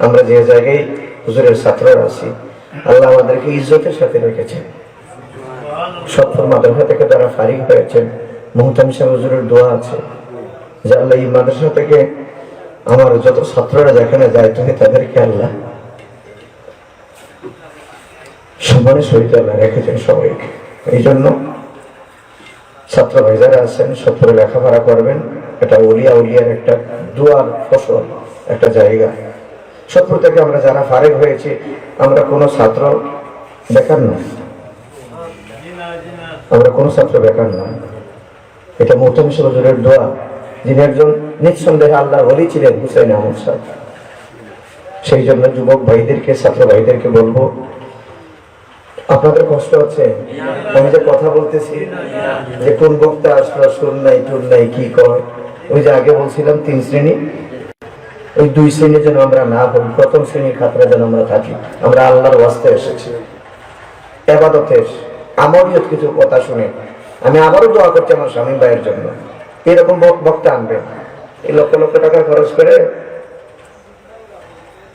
আমরা যে জায়গায় হুজুরের ছাত্ররা আছি, আল্লাহ আমাদেরকে ইজ্জতের সাথে রেখেছেন। সত্তর মাদ্রাসা থেকে যারা ফারিগ হয়েছেন, মুহতামিম সাহেব হুজুরের দোয়া আছে যে আল্লাহ এই মাদ্রাসা থেকে আমার যত ছাত্ররা যেখানে যায়, তুমি তাদেরকে আল্লাহ সম্মানের সহিত আল্লাহ রেখেছেন সবাইকে। এই জন্য ছাত্র ভাই যারা আছেন, সত্তরে লেখাপড়া করবেন। এটা উলিয়ার একটা দুয়ার ফসল, একটা জায়গা। সত্তর থেকে আমরা যারা ফারিগ হয়েছি, আমরা কোনো ছাত্র বেকার নয়, আমরা কোনো ছাত্র বেকার নয়। এটা মুহতামিম সাহেব হুজুরের দোয়া, যিনি একজন নিঃসন্দেহে আল্লাহর ওলি ছিলেন, হুসাইন আহমদ সাহেব। সেই জন্য যুবক ভাইদেরকে, ছাত্র ভাইদেরকে বলবো, আপনাদের কষ্ট হচ্ছে? আমি যে কথা বলতেছি, যে কোন বক্তা আসলো, সুর নাই টুর নাই কি কয়, ওই যে আগে বলছিলাম 3 শ্রেণী, ওই 2 শ্রেণী যেন আমরা না হই, প্রথম শ্রেণীর খাতরা যেন আমরা থাকি। আমরা আল্লাহর ওয়াস্তে এসেছি, ইবাদতের আমলিয়ত কিছু কথা শুনে। আমি আবারও দোয়া করছি আমার স্বামী ভাইয়ের জন্য, এরকম বক্তা আনবেন। এই লক্ষ লক্ষ টাকা খরচ করে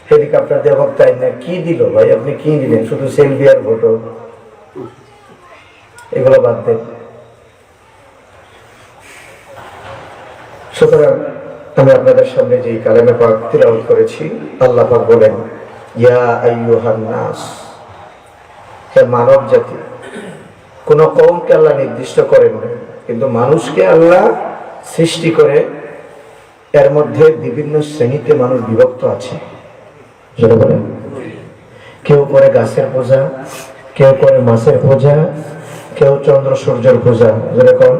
হেলিকপ্টার দিয়ে বক্তা না, কি দিল ভাই? আপনি কি দিলেন? শুধু সেলফি আর ফটো, এগুলো বাদ দেন। সুতরাং আমি আপনাদের সামনে যে কালেমে পাক তিলাওয়াত করেছি, আল্লাহ পাক বলেন, ইয়া আইয়ুহান নাস, হে মানব জাতি। কোন কওমকে আল্লাহ নির্দিষ্ট করেন না, কিন্তু মানুষকে আল্লাহ সৃষ্টি করে এর মধ্যে বিভিন্ন শ্রেণীতে মানুষ বিভক্ত আছে। বলেন, কেউ করে গাছের পূজা, কেউ করে মাছের পূজা, কেউ চন্দ্র সূর্যের পূজা, যেরকম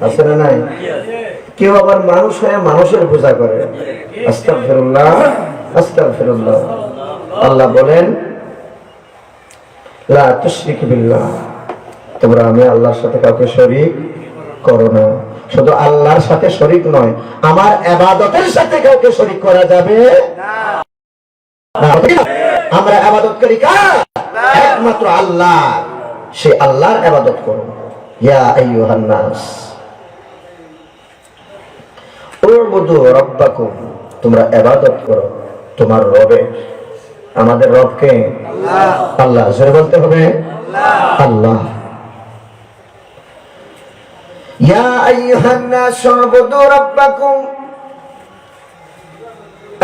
আছে না নাই? কেউ আবার মানুষ হয়ে মানুষের পূজা করে। আস্তাগফিরুল্লাহ, আস্তাগফিরুল্লাহ। আল্লাহ বলেন, লা তুশরিক বিল্লাহ, তোমরা আমি আল্লাহর সাথে কাউকে শরীক করো না। শুধু আল্লাহর সাথে শরীক নয়, আমার ইবাদতের সাথে কাউকে শরীক করা যাবে না। আমরা ইবাদত করি কার? একমাত্র আল্লাহ। সে আল্লাহর ইবাদত করো। ইয়া আইয়ুহান নাস উবুদু রাব্বাকুম, তোমরা ইবাদত করো তোমার রবের। আমাদের রবকে আল্লাহ। আল্লাহ জোরে বলতে হবে, আল্লাহ। ইয়া আইয়ুহান নাস উবুদু রাব্বাকুম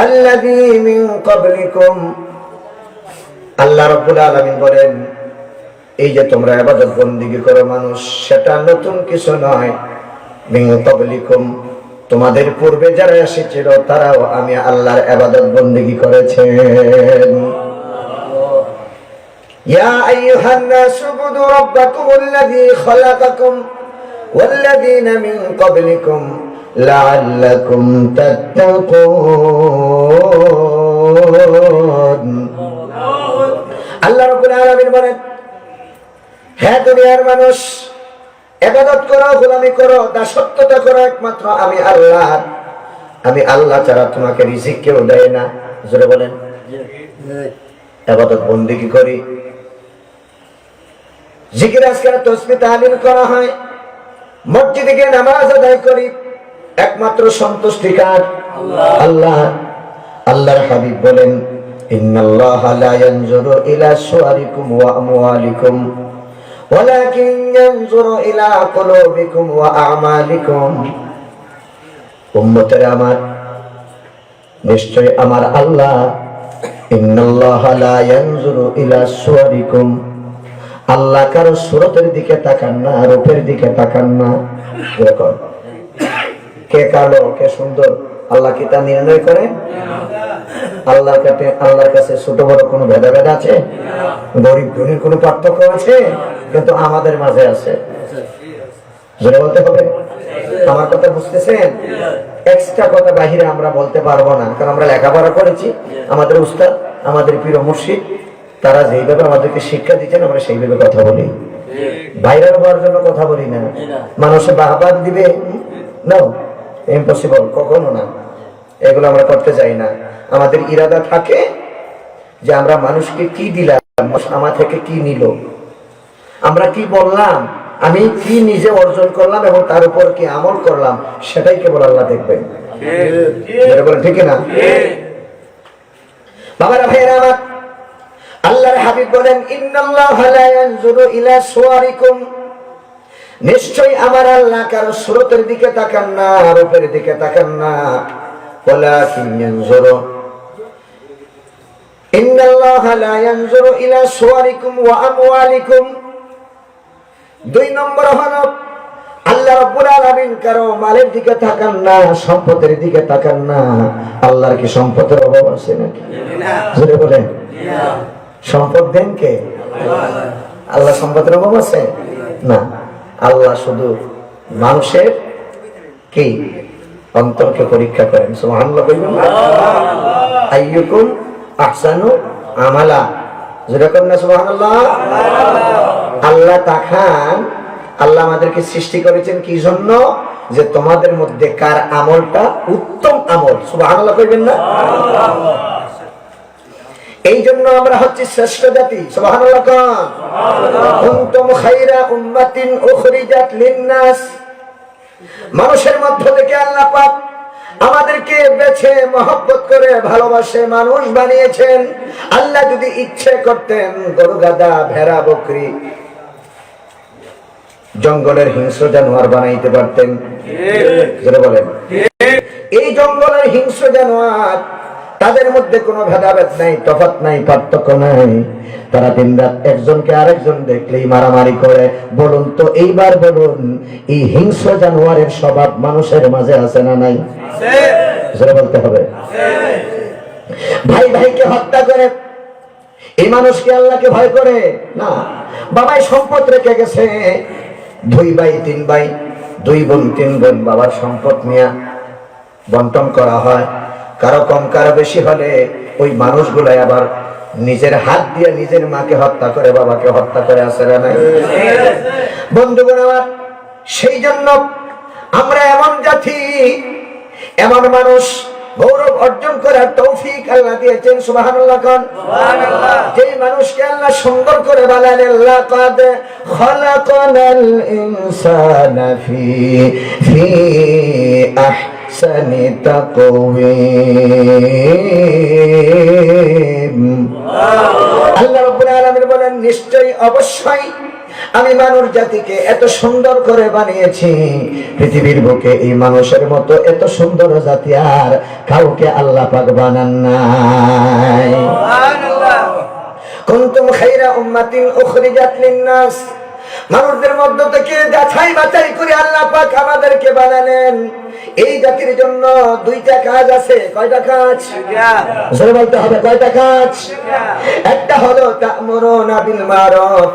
আল্লাযী মিন ক্বাবলিকুম। আল্লাহ রাব্বুল আলামিন বলেন, এই যে তোমরা ইবাদত বندگی করো মানুষ, সেটা নতুন কিছু নয়। মিন ক্বাবলিকুম, তোমাদের পূর্বে যারা এসেছিল তারাও আমি আল্লাহর ইবাদত বندگی করেছেন। ইয়া আইয়ুহান নাস উবুদু রাব্বাকুম আল্লাযী খালাকাকুম ওয়াল্লাযীনা মিন ক্বাবলিকুম লাআল্লাকুম তাত্তাকুন। আল্লাহ রাব্বুল আলামিন বলেন, হে দুনিয়ার মানুষ, ইবাদত করো, গোলামি করো, দাসত্বতা করো একমাত্র আমি আল্লাহ। আমি আল্লাহ ছাড়া তোমাকে রিজিক কেউ দেয় না। জোরে বলেন, ইবাদত বندگی করি, জিকির আজকার তাসবিহ তাহলিল করা হয়, মসজিদে গিয়ে নামাজ আদায় করি, একমাত্র সন্তুষ্টি কার? আল্লাহ। আল্লাহর হাবিব বলেন, ইন্নাল্লাহা লা ইয়ানজুরু ইলা সুওয়ারিকুম ওয়া আমওয়ালিকুম ওয়ালাকিন ইয়ানজুরু ইলা কুলুবিকুম ওয়া আমালিকুম। উম্মতের আমার, নিশ্চয় আমার আল্লাহ, ইন্নাল্লাহা লা ইয়ানজুরু ইলা সুওয়ারিকুম, আল্লাহ কারো সুরতের দিকে তাকান না, রূপের দিকে তাকান না। এরকম কে কালো কে সুন্দর আল্লাহ কি তা নির্ণয় করে? আল্লাহর কাছে ছোট বড় কোনো ভেদাভেদ আছে? গরিব ধনীর কোনো পার্থক্য আছে? কিন্তু আমাদের মাঝে আছে। জোরে বলতে হবে, আমার কথা বুঝতেছেন? এক্সট্রা কথা বাহিরে আমরা বলতে পারবো না, কারণ আমরা লেখাপড়া করেছি। আমাদের উস্তাদ, আমাদের পীর মুর্শিদ, তারা যেইভাবে আমাদেরকে শিক্ষা দিচ্ছেন আমরা সেইভাবে কথা বলি। ভাইরাল হওয়ার জন্য কথা বলি না, মানুষে বাহবাদ দিবে না, ইম্পসিবল, কখনো না। এগুলো আমরা করতে চাই না। আমাদের ইরাদা থাকে যে আমরা মানুষকে কি দিলাম, আমার থেকে কি নিল, আমরা কি বললাম, আমি কি নিজে অর্জন করলাম এবং তার উপর কি আমল করলাম, সেটাই কেবল আল্লাহ দেখবেন। ঠিক না বাবারা, ভাইয়েরা আমার, আল্লাহর হাবিব বলেন, ইন্নাল্লাহা লা ইয়ানজুরু ইলা সুওয়ারিকুম, নিশ্চয় আমার আল্লাহ কারো সুরতের দিকে তাকান না, রূপের দিকে তাকান না। ওয়ালাকিন ইয়ানজুরু, ইন্নাল্লাহা লা ইয়ানজুরু ইলা সুওয়ারিকুম ওয়া আমওয়ালিকুম। 2 নম্বর হলো, আল্লাহ রাব্বুল আলামিন কারো মালের দিকে তাকান না, সম্পদের দিকে তাকান না। আল্লাহর কি সম্পদের অভাব আছে নাকি? না। জোরে বলেন, না। সম্পদ দেন কে? আল্লাহ সম্পদের অভাব আছে না। আল্লাহ শুধু মানুষের কি অন্তরকে পরীক্ষা করেন। সুবহানাল্লাহ বলবেন, আইয়ুকুম আহসানু আমালা। যেরকম না সুবহানাল্লাহ। আল্লাহ তাকান, আল্লাহ আমাদেরকে সৃষ্টি করেছেন কি জন্য? যে তোমাদের মধ্যে কার আমলটা উত্তম আমল। সুবহানাল্লাহ কইবেন না? এই জন্য আমরা হচ্ছি শ্রেষ্ঠ জাতি। সুবহানাল্লাহ কোন? কুনতুম খায়রা উম্মাতিন উখরিজাত লিন-নাস। মানুষের মধ্য থেকে আল্লাহ পাক আমাদেরকে বেছে মহব্বত করে ভালোবাসে মানুষ বানিয়েছেন। আল্লাহ যদি ইচ্ছে করতেন গরু গাধা ভেড়া বকরি জঙ্গলের হিংস্র জানোয়ার বানাইতে পারতেন। ঠিক বলেন, এই জঙ্গলের হিংস্র জানোয়ার, তাদের মধ্যে কোনো ভেদাভেদ নাই, তফাৎ নাই, পার্থক্য নাই। তারা দিনরাত একজনকে আরেকজন দেখলেই মারামারি করে। বলুন তো, এইবার বলুন, এই হিংস্র জানোয়ারের স্বভাব মানুষের মাঝে আছে না নাই? আছে, বলতে হবে। ভাই ভাইকে হত্যা করে এই মানুষ কি আল্লাহকে ভয় করে? না। বাবাই সম্পদ রেখে গেছে, 2 ভাই 3 ভাই, 2 বোন 3 বোন, বাবার সম্পদ নিয়ে বন্টন করা হয়। কারো কম কারো বেশি হলে ওই মানুষগুলাই আবার নিজের হাত দিয়ে নিজের মাকে হত্যা করে, বাবাকে হত্যা করে। আসে না নাই? বন্ধুগণ আমার, সেই জন্য আমরা এমন জাতি, এমন মানুষ গৌরব অর্জন করার তৌফিক আল্লাহ দিয়েছেন। সুবহানাল্লাহ কোন? সুবহানাল্লাহ। যেই মানুষকে আল্লাহ সুন্দর করে বলেন, লাকাদ খালাকানাল ইনসানা ফি আহসানি তাকওয়িম। আল্লাহ রাব্বুল আলামিন বলেন, নিশ্চয়ই অবশ্যই আমি মানব জাতিকে এত সুন্দর করে বানিয়েছি। পৃথিবীর বুকে এই মানুষের মতো এত সুন্দর জাতি আর কাউকে আল্লাহ পাক বানান নাই। সুবহানাল্লাহ। কুনতুম খায়রা উম্মাতিন উখরিজাত লিন-নাস। মানুষদের মধ্য থেকে যাচাই বাছাই করে আল্লাহ পাক আমাদেরকে বানালেন। এই জাতির জন্য 2টা কাজ আছে। কয়টা কাজ? জোরে বলতে হবে, কয়টা কাজ? একটা হলো তা'মুরুনা বিল মারুফ,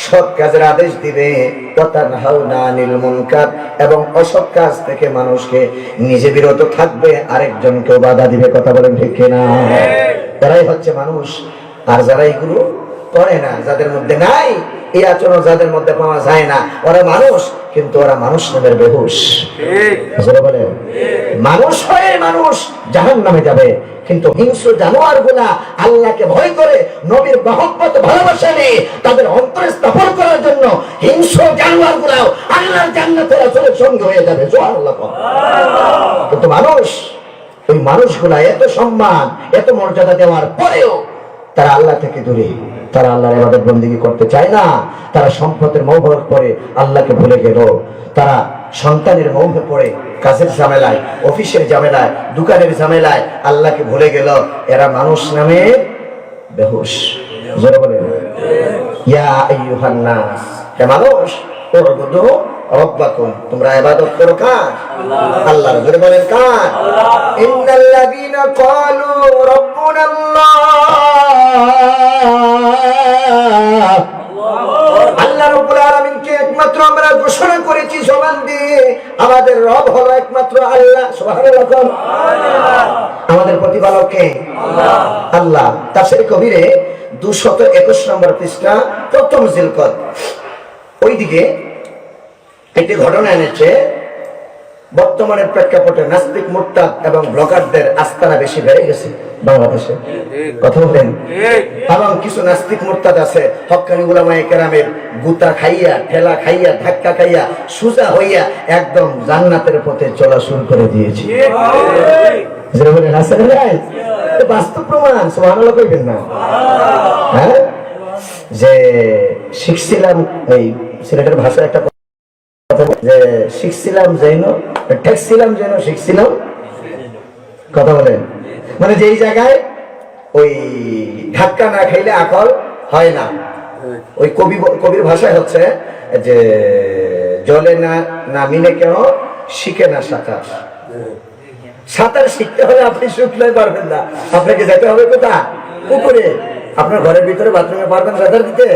সৎ কাজের আদেশ দিবে, ওয়াতানহাউনা আনিল মুনকার, এবং অসৎ কাজ থেকে মানুষকে নিজে বিরত থাকবে, আরেকজনকেও বাধা দিবে। কথা বলেন ঠিক কিনা? তারাই হচ্ছে মানুষ। আর যারা এগুলো করে না, যাদের মধ্যে নাই এই আচরণ, যাদের মধ্যে পাওয়া যায় না, ওরা মানুষ, কিন্তু ওরা মানুষ নামের বেহুশ। বলে মানুষ হয়ে মানুষ জাহান্নামে যাবে, কিন্তু হিংস্র জানোয়ার গুলা আল্লাহকে ভয় করে, নবীর মহব্বত ভালোবাসা নিয়ে তাদের অন্তরে স্থাপন করার জন্য হিংস্র জানোয়ার গুলাও আল্লাহর জান্নাতের আসলের সঙ্গে হয়ে যাবে। সুবহানাল্লাহ। কিন্তু মানুষ, ওই মানুষগুলা এত সম্মান, এত মর্যাদা দেওয়ার পরেও তারা আল্লাহ থেকে দূরে, তারা আল্লাহর ইবাদত বন্দেগী করতে চায় না। তারা সম্পদের মোহে পড়ে আল্লাহকে ভুলে গেল। তারা সন্তানের মোহে পড়ে কাজের ঝামেলায়, অফিসের ঝামেলায়, দোকানের ঝামেলায় আল্লাহকে ভুলে গেল। এরা মানুষ নামে বেহুশ। জোরে বলেন, ইয়া আইয়ুহান নাস, হে মানুষ, উবুদু রাব্বাকুম, তোমরা ইবাদত করো কার? আল্লাহর। জোরে বলেন কার? ইন্নাল্লাযীনা ক্বালু রাব্বুনাল্লাহ, আল্লাহ রাব্বুল আলামিনকে একমাত্র আমরা ঘোষণা করেছি জবান দিয়ে, আমাদের রব হলো একমাত্র আল্লাহ। সুবহানাল্লাহ। আমাদের প্রতিপালক কে? আল্লাহ। আল্লাহ। তাফসীর কবিরে 221 নম্বর পৃষ্ঠা, প্রথম জিলকত, ওইদিকে একটি ঘটনা এনেছে। বর্তমানের প্রেক্ষাপটে নাস্তিক, মুরতাদ এবং ব্লগারদের আস্তানা বেশি বেড়ে গেছে বাংলাদেশে। কথা বলেন। এবং কিছু নাস্তিক মুরতাদ আছে, হক্কানি উলামায়ে কেরামের গুতা খাইয়া, ঠেলা খাইয়া, ধাক্কা খাইয়া, সুজা হইয়া একদম জান্নাতের পথে চলা শুরু করে দিয়েছে। যেটা বলেন আছে না, বাস্তব প্রমাণ। সুবহানাল্লাহ কইবেন না? হ্যাঁ, যে শিখছিলাম, এই সিলেটের ভাষায় একটা যে শিখছিলাম যেন, ঠেকছিলাম যেন শিখছিলাম। কথা বলেন। মানে যেই জায়গায় ওই ধাক্কা না খাইলে আকল হয় না, ওই কবির ভাষায় হচ্ছে যে জলে না নামিলে কেন শিখে না সাঁতার। সাঁতার শিখতে হলে আপনি শুকলে পারবেন না, আপনাকে যেতে হবে কোথায়? পুকুরে। আপনার ঘরের ভিতরে বাথরুমে পারবেন সাঁতার দিতে?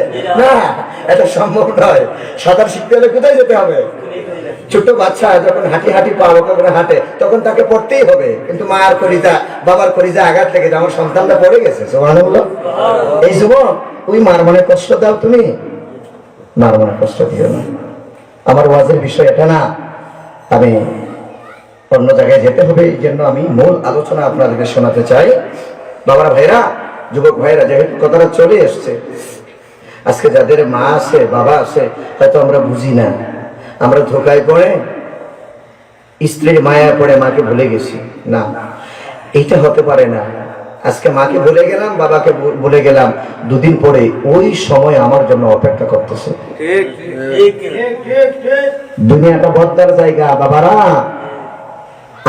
না, এটা সম্ভব নয়। সাঁতার শিখতে হলে কোথায় যেতে হবে? ছোট্ট বাচ্চা যখন হাঁটি হাঁটি পা বকা করে হাঁটে, তখন তাকে পড়তেই হবে। কিন্তু মার কলিজা, বাবার কলিজা আঘাত লেগে আমার সন্তানটা পড়ে গেছে। সুবহানাল্লাহ। এই যুবক, ওই মার মনে কষ্ট দাও, তুমি মার মনে কষ্ট দিও না। আমার ওয়াজের বিষয় এটা না, আমি অন্য জায়গায় যেতে হবে, এই জন্য আমি মূল আলোচনা আপনাদেরকে শোনাতে চাই। বাবারা, ভাইরা, যুবক ভাইরা, যেহেতু কথাটা চলে এসছে, আজকে যাদের মা আছে, বাবা আছে, হয়তো আমরা বুঝি না, আমরা ধোকায় পড়ে স্ত্রীর মায়া পড়ে মাকে ভুলে গেছি। না, এইটা হতে পারে না। আজকে মাকে ভুলে গেলাম, বাবাকে ভুলে গেলাম, 2 দিন পরে ওই সময় আমার জন্য অপেক্ষা করতেছে। দুনিয়াটা বদ্দার জায়গা বাবারা।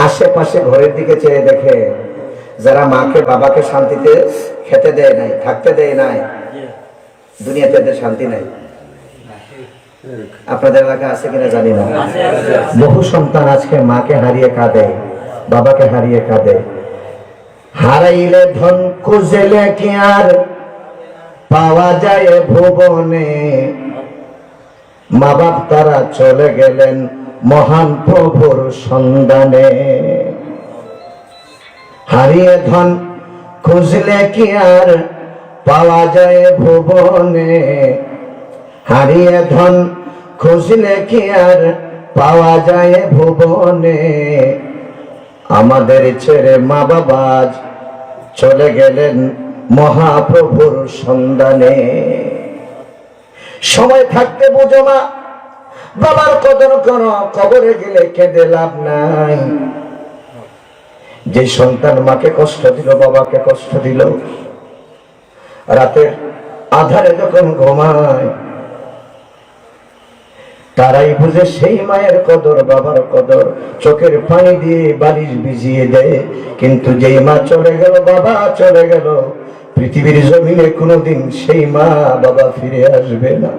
আশেপাশে ঘরের দিকে চেয়ে দেখে যারা মাকে বাবাকে শান্তিতে খেতে দেয় নাই, থাকতে দেয় নাই, দুনিয়াতে এদের শান্তি নাই। আপনাদের এলাকা আছে কিনা জানি না। বহু সন্তান আজকে মাকে হারিয়ে কাঁদে, বাবাকে হারিয়ে কাঁদে। হারাইলে ধন খুঁজলে কি আর পাওয়া যায় ভুবনে, মা বাপ তারা চলে গেলেন মহান প্রভুর সন্ধানে। হারিয়ে ধন খুঁজলে কি আর পাওয়া যায় ভুবনে, হারিয়ে ধন খুঁজলে কি আর পাওয়া যায় ভুবনে। আমাদের ছেড়ে মা বাবা চলে গেলেন মহাপ্রভুর সন্ধানে। সময় থাকতে বুঝো মা বাবার কদর করো, কবরে গেলে কেঁদে লাভ নাই। যে সন্তান মাকে কষ্ট দিল, বাবাকে কষ্ট দিল, রাতের আধারে যখন ঘুমায় তারাই বুঝে সেই মায়ের কদর, বাবার কদর। চোখের পানি দিয়ে বালিশ ভিজিয়ে দেয়। কিন্তু যেই মা চলে গেল, বাবা চলে গেল, পৃথিবীর জমিনে কোনোদিন সেই মা বাবা ফিরে আসবে না।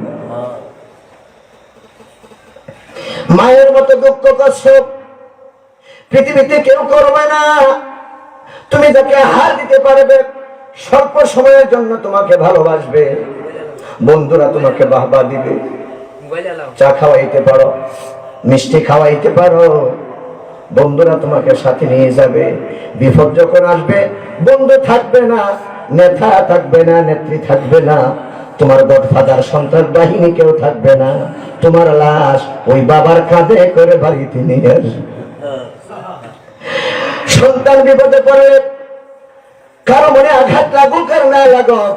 মায়ের মতো দুঃখ কষ্ট পৃথিবীতে কেউ করবে না। তুমি যাকে হার দিতে পারবে, স্বল্প সময়ের জন্য তোমাকে ভালোবাসবে, বন্ধুরা তোমাকে বাহবা দিবে, চা খাওয়াইতে পারো, মিষ্টি খাওয়াইতে পারো, বন্ধুরা তোমাকে সাথে নিয়ে যাবে। বিপদ যখন আসবে বন্ধু থাকবে না, নেতা থাকবে না, নেত্রী থাকবে না, তোমার গডফাদার সন্তান বাহিনী কেউ থাকবে না। তোমার লাশ ওই বাবার কাঁধে করে বাড়িতে নিয়ে আসবে। সন্তান বিপদে পড়ে কারো মনে আঘাত লাগুক আর না লাগুক,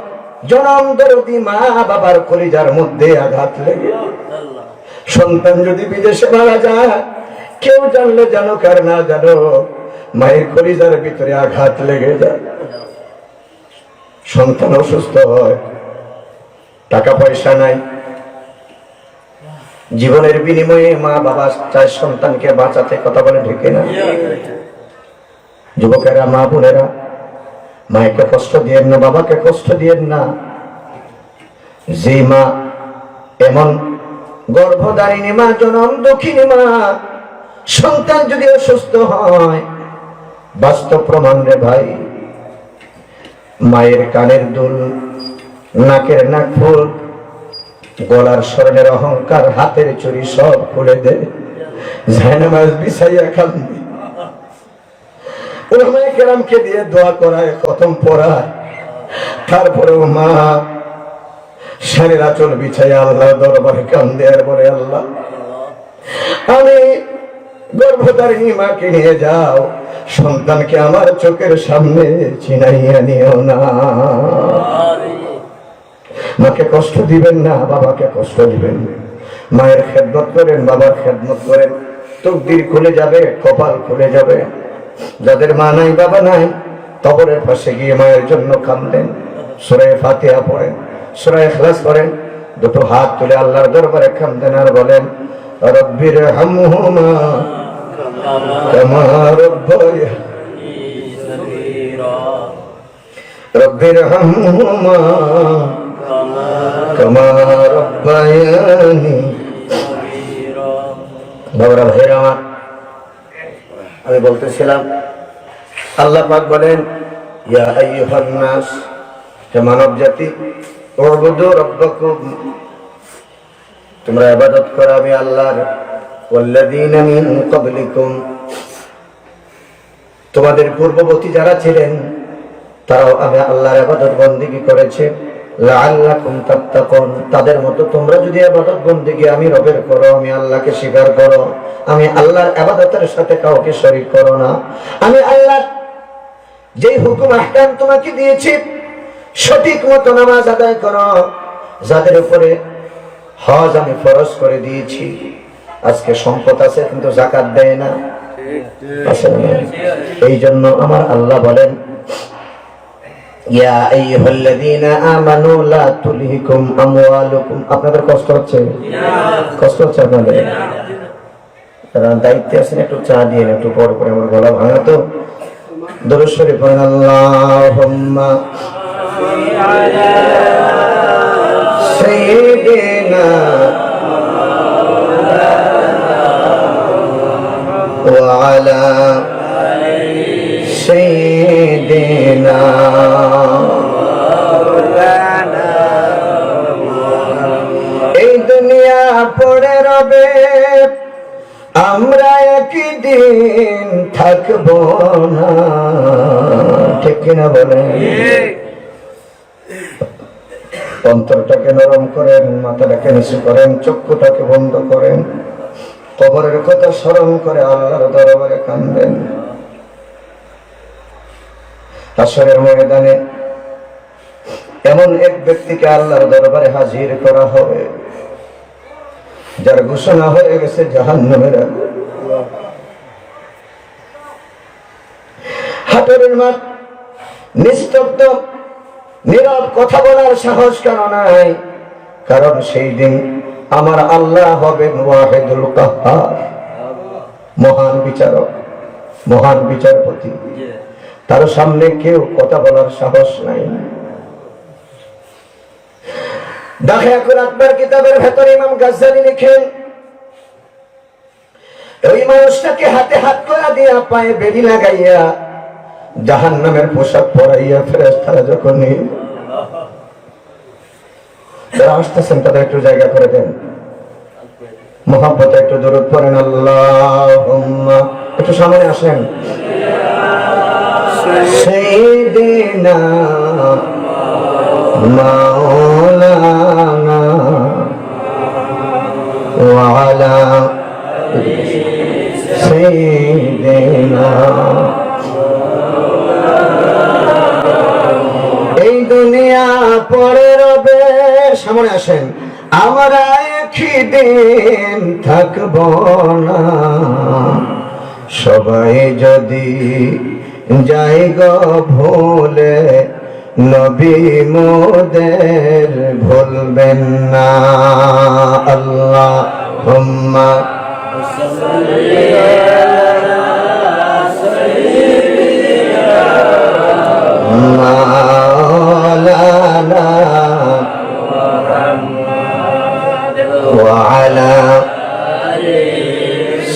জনম দরদি মা বাবার কলিজার মধ্যে আঘাত লেগে। সন্তান যদি বিদেশে মারা যায়, কেউ জানলে জানো কার না জানো, মায়ের কলিজার ভিতরে আঘাত লেগে যায়। সন্তান অসুস্থ হয়, টাকা পয়সা নাই, জীবনের বিনিময়ে মা বাবা চায় সন্তানকে বাঁচাতে। কথা বলে ঢেকে না? যুবকেরা, মা বোনেরা, মায়েকে কষ্ট দিয়েন না, বাবাকে কষ্ট দিয়েন না। যে মা এমন গর্ভধারিণী মা, জনম দুঃখিনী মা, সন্তান যদি অসুস্থ হয়, বাস্তব প্রমাণ রে ভাই, মায়ের কানের দুল, নাকের নাক ফুল, গলার স্বর্ণের অহংকার, হাতের চুরি সব খুলে দেয়, জায়নামাজ বিছাইয়া কান্দে, ওলামায়ে কেরামকে দিয়ে দোয়া করায়, খতম পড়ায়, তারপরেও মা শাড়ির আঁচল বিছাইয়া আল্লাহ দরবারে কান্দে আর বলে, আল্লাহ আমি গর্ভধারিণী মাকে নিয়ে যাও, সন্তানকে আমার চোখের সামনে চিনাইয়া নিও না। মাকে কষ্ট দিবেন না, বাবাকে কষ্ট দিবেন। মায়ের খেদমত করেন, বাবার খেদমত করেন, তকদির খুলে যাবে, কপাল খুলে যাবে। যাদের মা নাই, বাবা নাই, কবরের পাশে গিয়ে মায়ের জন্য কাঁদেন, সূরা ফাতিহা পড়েন, সূরা ইখলাস করেন, দুটো হাত তুলে আল্লাহর দরবারে কাঁদেন আর বলেন, রব্বির হামহুমা কামা রাব্বায়ানি সগীরা, রব্বির হামহুমা কামা রাব্বায়ানি সগীরা। বাবারা, ভাইরা আমার, আমি বলতেছিলাম, আল্লাহ পাক বলেন, ইয়া আইয়ুহান নাস, হে মানব জাতি, উবুদু রাব্বাকুম, তোমরা ইবাদত করো আমি আল্লাহর, ওয়াল্লাযীনা মিন ক্বাবলিকুম, তোমাদের পূর্ববর্তী যারা ছিলেন তারাও আমি আল্লাহর ইবাদত বندگی করেছে, লাআল্লাকুম তাত্তাকুন, তাদের মতো তোমরা যদি ইবাদত বندگی আমি রবের করো, আমি আল্লাহকে স্বীকার করো, আমি আল্লাহর ইবাদতের সাথে কাউকে শরীক করো না, আমি আল্লাহ যেই হুকুম আহকাম তোমাকে দিয়েছি সঠিক মতো নামাজ আদায় করো, যাদের উপরে হজ আমি ফরজ করে দিয়েছি, আজকে সম্পদ আছে কিন্তু যাকাত দেয় না, এই জন্য আমার আল্লাহ বলেন, ইয়া আইয়ুহাল্লাযীনা আমানু লা তুলহিকুম আমওয়ালুকুম। আপনাদের কষ্ট হচ্ছে? কষ্ট হচ্ছে আপনাদের? যারা দায়িত্বে আছেন একটু চা দিয়ে একটু পর পরে, আমার গলা ভাঙা তো। দরুদ শরীফ পড়েন। আল্লাহুম্মা সাইয়্যিদিনা ওয়া আলা সাইয়্যিদিনা এই দুনিয়া পড়ে রবে, আমরা একদিন থাকবো না, ঠিক কিনা বলেন? অন্তরটাকে নরম করেন, মাথাটাকে নিচু করেন, চক্ষুটাকে বন্ধ করেন, কবরের কথা স্মরণ করে আল্লাহর দরবারে কাঁদবেন। হাশরের ময়দানে এমন এক ব্যক্তিকে আল্লাহর দরবারে হাজির করা হবে যার ঘোষণা হয়ে গেছে জাহান্নামের আগুন। হাটরের মাঠ নিস্তব্ধ, নীরব, কথা বলার সাহস কেন নাই? কারণ সেই দিন আমার আল্লাহ হবেন ওয়াহিদুল কাহ্হার, মহান বিচারক, মহান বিচারপতি। তার সামনে কেউ কথা বলার সাহস নাই। দাখিয়াতুল আকবার কিতাবের ভেতরে ইমাম গাজ্জালি লিখেন, ওই মানুষটাকে হাতে হাত করা দিয়া, পায়ে বেড়ি লাগাইয়া, জাহান্নামের পোশাক পরাইয়া ফেরেশতারা যখন যারা আসতেছেন তাদের একটু জায়গা করে দেন, মুহাব্বতে একটু দরুদ পড়েন। আল্লাহুম্মা, একটু সামনে আসেন। সাইয়্যিদিনা মাওলানা ওয়া আলা সাইয়্যিদিনা। এই দুনিয়া পড়ে রবে, সামনে আসেন, আমরা একদিন থাকব না। সবাই যদি যাই গো ভুলে, নবী মোদের ভুলবেন না। আল্লাহুম্মা মাওলানা ওয়া আলা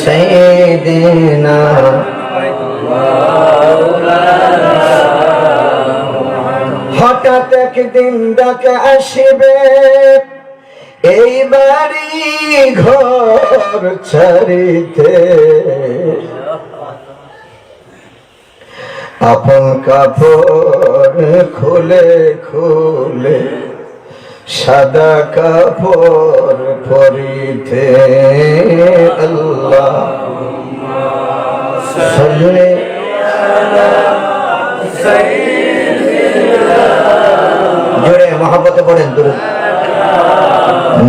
সাইয়্যিদিনা। হঠাৎ একদিন ডাকে আসিবে, এই বাড়ি ঘর ছাড়িতে, আপন কাপড় খুলে খুলে সাদা কাপড় পরিতে। আল্লাহ সাল্লি জোরে মহব্বতে পড়েন দুরূদ।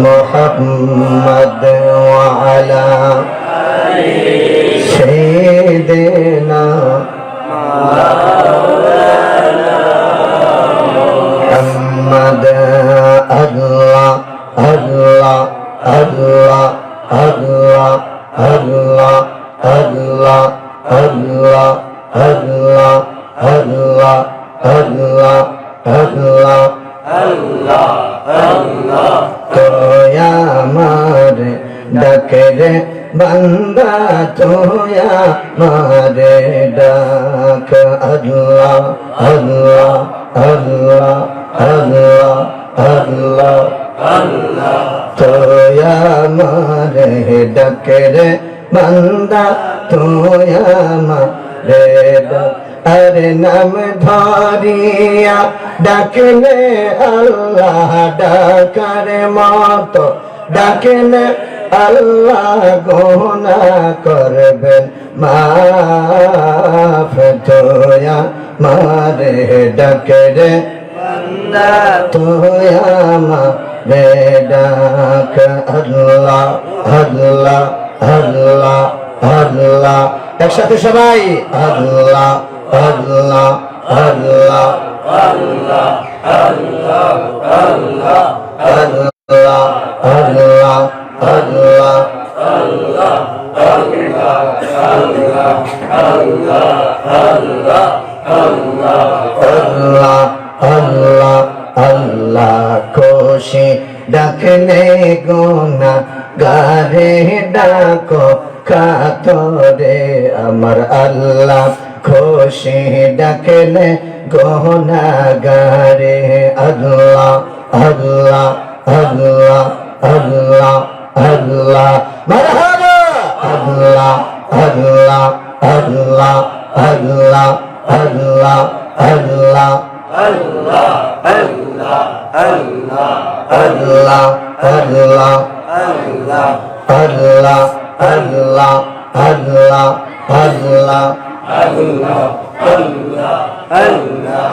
মুহাম্মদ ওয়া আলা সাইয়্যিদিনা মুহাম্মদ। আল্লাহ আল্লাহ আল্লাহ আল্লাহ আল্লাহ আল্লাহ আল্লাহ আল্লাহ আল্লাহ আল্লাহ আল্লাহ আল্লাহ আল্লাহ। তোয়া মারে ডাকে রে বান্দা, তোয়া মারে ডাক। আল্লাহ আল্লাহ আল্লাহ আল্লাহ আল্লাহ আল্লাহ। তোয়া মারে ডাকে রে বান্দা, তোয়া মারে ডাক। আরে নাম ধরিয়া ডাকলে আল্লাহ ডাকার মতো, ডাকলে আল্লাহ গুনাহ করবেন মাফ। তোয়া মারে ডাকে রে বান্দা, তোয়া মারে ডাক। আল্লাহ আল্লাহ আল্লাহ আল্লাহ। একসাথে সবাই আল্লাহ আল্লাহ আল্লাহ আল্লাহ আল্লাহ আল্লাহ আল্লাহ আল্লাহ আল্লাহ আল্লাহ। আল্লাহ আল্লাহ আল্লাহ খুশি ডাকলে গোনা গারে ডাকো কাতরে আমার আল্লাহ খুশি ডাকলে গোনা গারে আল্লাহ আল্লাহ আল্লাহ আল্লাহ আল্লাহ মারহাবা আল্লাহ আল্লাহ আল্লাহ আল্লাহ আল্লাহ আল্লাহ আল্লাহ আল্লাহ আল্লাহ আল্লাহ আল্লাহ আল্লাহ আল্লাহ আল্লাহ আল্লাহ আল্লাহ আল্লাহ আল্লাহ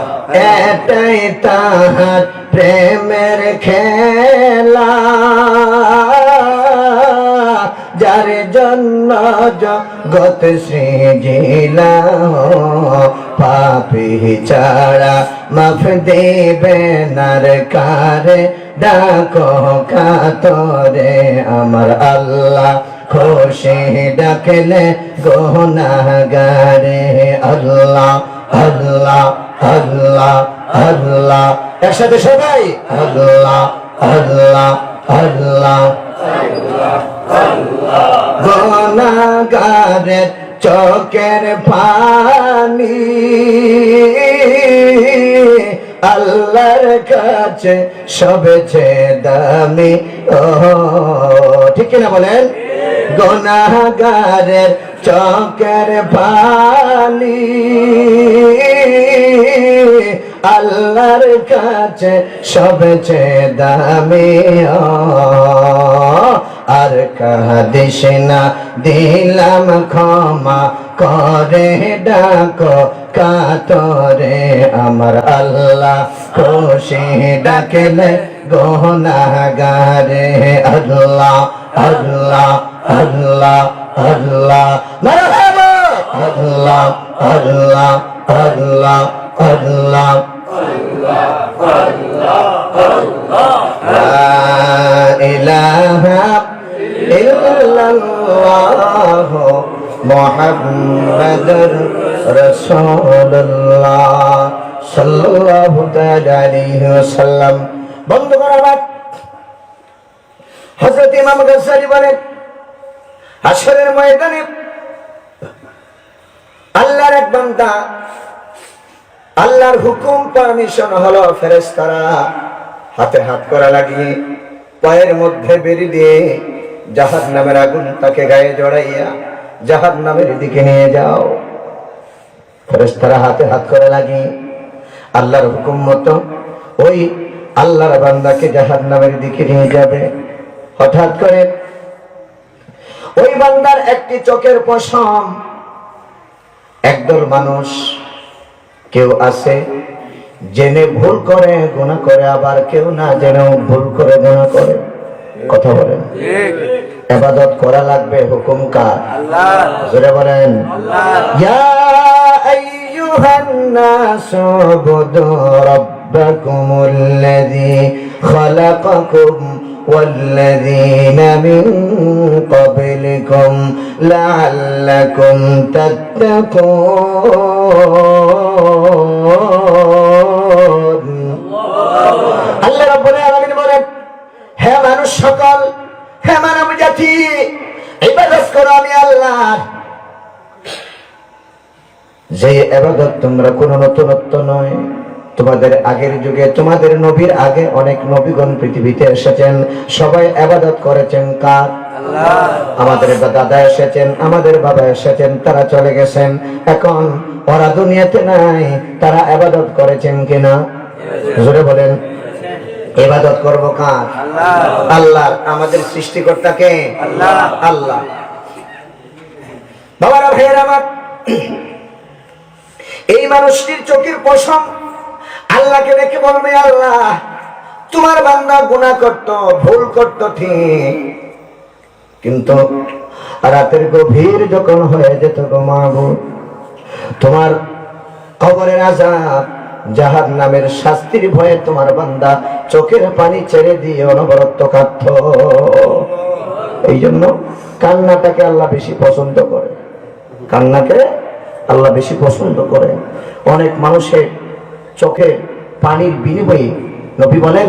এটাই তাহার প্রেমের খেলা যার জন্য জগৎ সৃজিলা পাপী ছাড়া মাফ দেবে নার কারে ডাকো কাতরে আমার আল্লাহ খুশি ডাকলে গুনাহগারে আল্লাহ আল্লাহ আল্লাহ আল্লাহ একসাথে সবাই আল্লাহ আল্লাহ আল্লাহ গুনাহগারের চোখের পানি আল্লাহর কাছে সবচেয়ে দামি ও ঠিক কিনা বলেন গুনাহগারের চোখের পানি আল্লাহর কাছে সবচেয়ে দামি আর কাঁদিস না দিলাম ক্ষমা করে ডাকো কাতরে আমার আল্লাহ খুশি ডাকলে গুনাহগারে আল্লাহ আল্লাহ আল্লাহ আল্লাহ মারহাবা আল্লাহ আল্লাহ আল্লাহ আল্লাহ লা ইলাহা ইল্লাল্লাহ মুহাম্মাদুর রাসূলুল্লাহ সাল্লাল্লাহু তাআলা আলাইহি ওয়াসাল্লাম। বন্ধুগণ আমার, হযরত ইমাম গাজ্জালী বলেন হাশরের ময়দানে আল্লাহর এক বান্দা, আল্লাহর হুকুম পারমিশন হলো ফেরেশতারা হাতে হাত করা লাগিয়ে পায়ের মধ্যে বেরি দিয়ে জাহান্নামের আগুন তাকে গায়ে জড়াইয়া জাহান্নামের দিকে নিয়ে যাও। ফেরেশতারা হাতে হাত করা লাগিয়ে আল্লাহর হুকুম মতো ওই আল্লাহর বান্দাকে জাহান্নামের দিকে নিয়ে যাবে। হঠাৎ করে ওই বান্দার একটি চোখের পশম, একদল মানুষ কেউ আছে জেনে ভুল করে গুনাহ করে, আবার কেউ না জেনেও ভুল করে গুনাহ করে। কথা বলেন, ইবাদত করা লাগবে হুকুম কার? আল্লাহ। জোরে বলেন ইয়া আইয়ুহান নাসু বুদু রাব্বাকুমুল্লাযী খালাকাকুম والذين من قبلكم لعلكم تتقون। আল্লাহ রাব্বুল আলামিন বলেন, হে মানুষ সকল, হে মানব জাতি, ইবাদত করো আমি আল্লাহর। যে ইবাদত তোমরা কোনো নতুনত্ব নয়, তোমাদের আগের যুগে তোমাদের নবীর আগে অনেক নবীগণ পৃথিবীতে এসেছেন, সবাই ইবাদত করেছেন কার? আল্লাহ। আমাদের দাদা এসেছেন, আমাদের বাবা এসেছেন, তারা চলে গেছেন, এখন ওরা দুনিয়াতে নাই, তারা ইবাদত করেছেন কিনা? জোরে বলেন, ইবাদত করব কার? আল্লাহ। আল্লাহ। আমাদের সৃষ্টিকর্তা কে? আল্লাহ। আল্লাহ। বাবারা ভাইয়েরা আমার, এই মানুষটির চোখের পশম আল্লাহকে দেখে বলবে, আল্লাহ তোমার বান্দা গুনাহ করত, ভুল করত ঠিক, কিন্তু রাতের গভীর যখন হয়ে যেত গো মাবুদ, তোমার কবরের আযাব জাহান্নামের শাস্তির ভয়ে তোমার বান্দা চোখের পানি ছেড়ে দিয়ে অনবরত কাঁদত। এই জন্য কান্নাটাকে আল্লাহ বেশি পছন্দ করে, কান্নাকে আল্লাহ বেশি পছন্দ করে। অনেক মানুষের চোখে পানির বিনিময়ে নবী বলেন,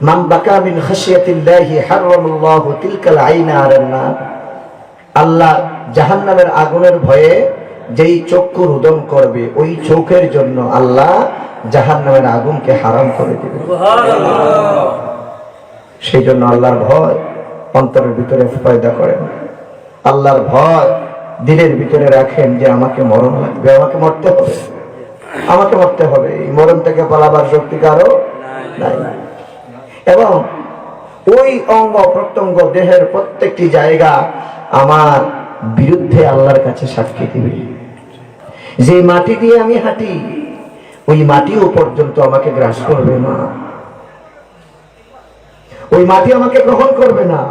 মান বাকা মিন খাশিয়াতিল্লাহি হারামাল্লাহু তিলকাল আইনা আলান নার। আল্লাহ জাহান্নামের আগুনের ভয়ে যেই চক্ষু রোদন করবে, ওই চোখের জন্য আল্লাহ জাহান্নামের আগুনকে হারাম করে দেবে। সুবহানাল্লাহ। সেই জন্য আল্লাহর ভয় অন্তরের ভিতরে পয়দা করেন, আল্লাহর ভয় দিলের ভিতরে রাখেন যে আমাকে মরণ লাগবে, আমাকে মরতে হবে, আমাকে মরতে হবে। এই মরণ থেকে পালাবার শক্তি কারো নাই। এবং ওই অঙ্গ প্রত্যঙ্গ দেহের প্রত্যেকটি জায়গা আমার বিরুদ্ধে আল্লাহর কাছে সাক্ষী দিবে। যে মাটি দিয়ে আমি হাঁটি, ওই মাটিও পর্যন্ত আমাকে গ্রাস করবে না, ওই মাটি আমাকে গ্রহণ করবে না।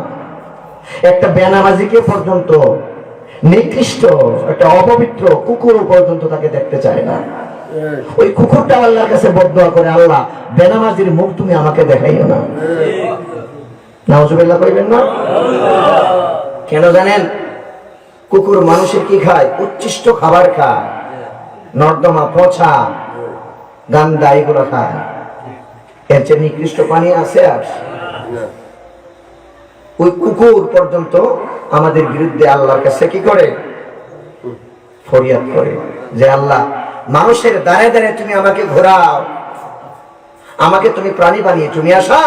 একটা বেনামাজিকে পর্যন্ত, নিকৃষ্ট একটা অপবিত্র কুকুর পর্যন্ত তাকে দেখতে চায় না। ওই কুকুরটা আল্লাহর কাছে বদদোয়া করে, আল্লাহ বেনামাজির মুখ তুমি আমাকে দেখাইও না। নাউজুবিল্লাহ কইবেন না? কেন জানেন? কুকুর মানুষের কি খায়? উচ্ছিষ্ট খাবার খায়, নর্দমা, পচা, গান্দা, এগুলো খায়। এর চেয়ে নিকৃষ্ট পানি আছে? আর ওই কুকুর পর্যন্ত আমাদের বিরুদ্ধে আল্লাহর কাছে কি করে? ফরিয়াদ করে যে আল্লাহ, মানুষের দাঁড়ে দাঁড়ে তুমি আমাকে ঘোরাও, আমাকে তুমি প্রাণী বানিয়ে তুমি আসা।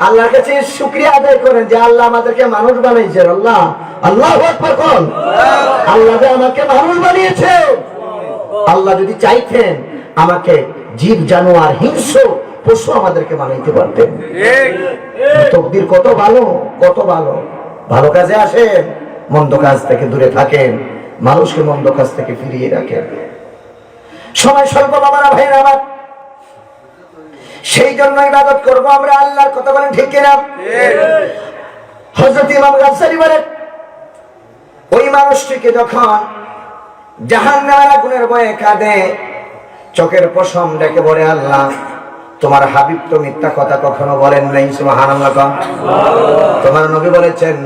আল্লাহর কাছে শুকরিয়া আদায় করেন যে আল্লাহ আমাদেরকে মানুষ বানাইছেন। আল্লাহ, আল্লাহু আকবার কোন, আল্লাহ যে আমাকে মানুষ বানিয়েছে। আল্লাহ যদি চাইতেন আমাকে জীব জানোয়ার, হিংস্র পশু আমাদেরকে বানাইতে পারতেন। তকদির কত ভালো, কত ভালো। ভালো কাজে আসেন, মন্দ কাজ থেকে দূরে থাকেন, মানুষকে মন্দ কাজ থেকে ফিরিয়ে রাখেন। সময় স্বল্প বাবারা, ভাইরা আমার, সেই জন্য ইবাদত করবো আমরা আল্লাহর। কথা বলেন ঠিক কিনা? হযরত ইমাম গাজ্জালী বলেন, ওই মানুষটিকে যখন জাহান্নামের আগুনের ভয়ে কাঁদে, চোখের পশম ডেকে বলে, আল্লাহ তোমার হাবিব তো মিথ্যা কথা কখনো বলেন নাই। সুবহানাল্লাহ। তোমার নবী বলেছেন,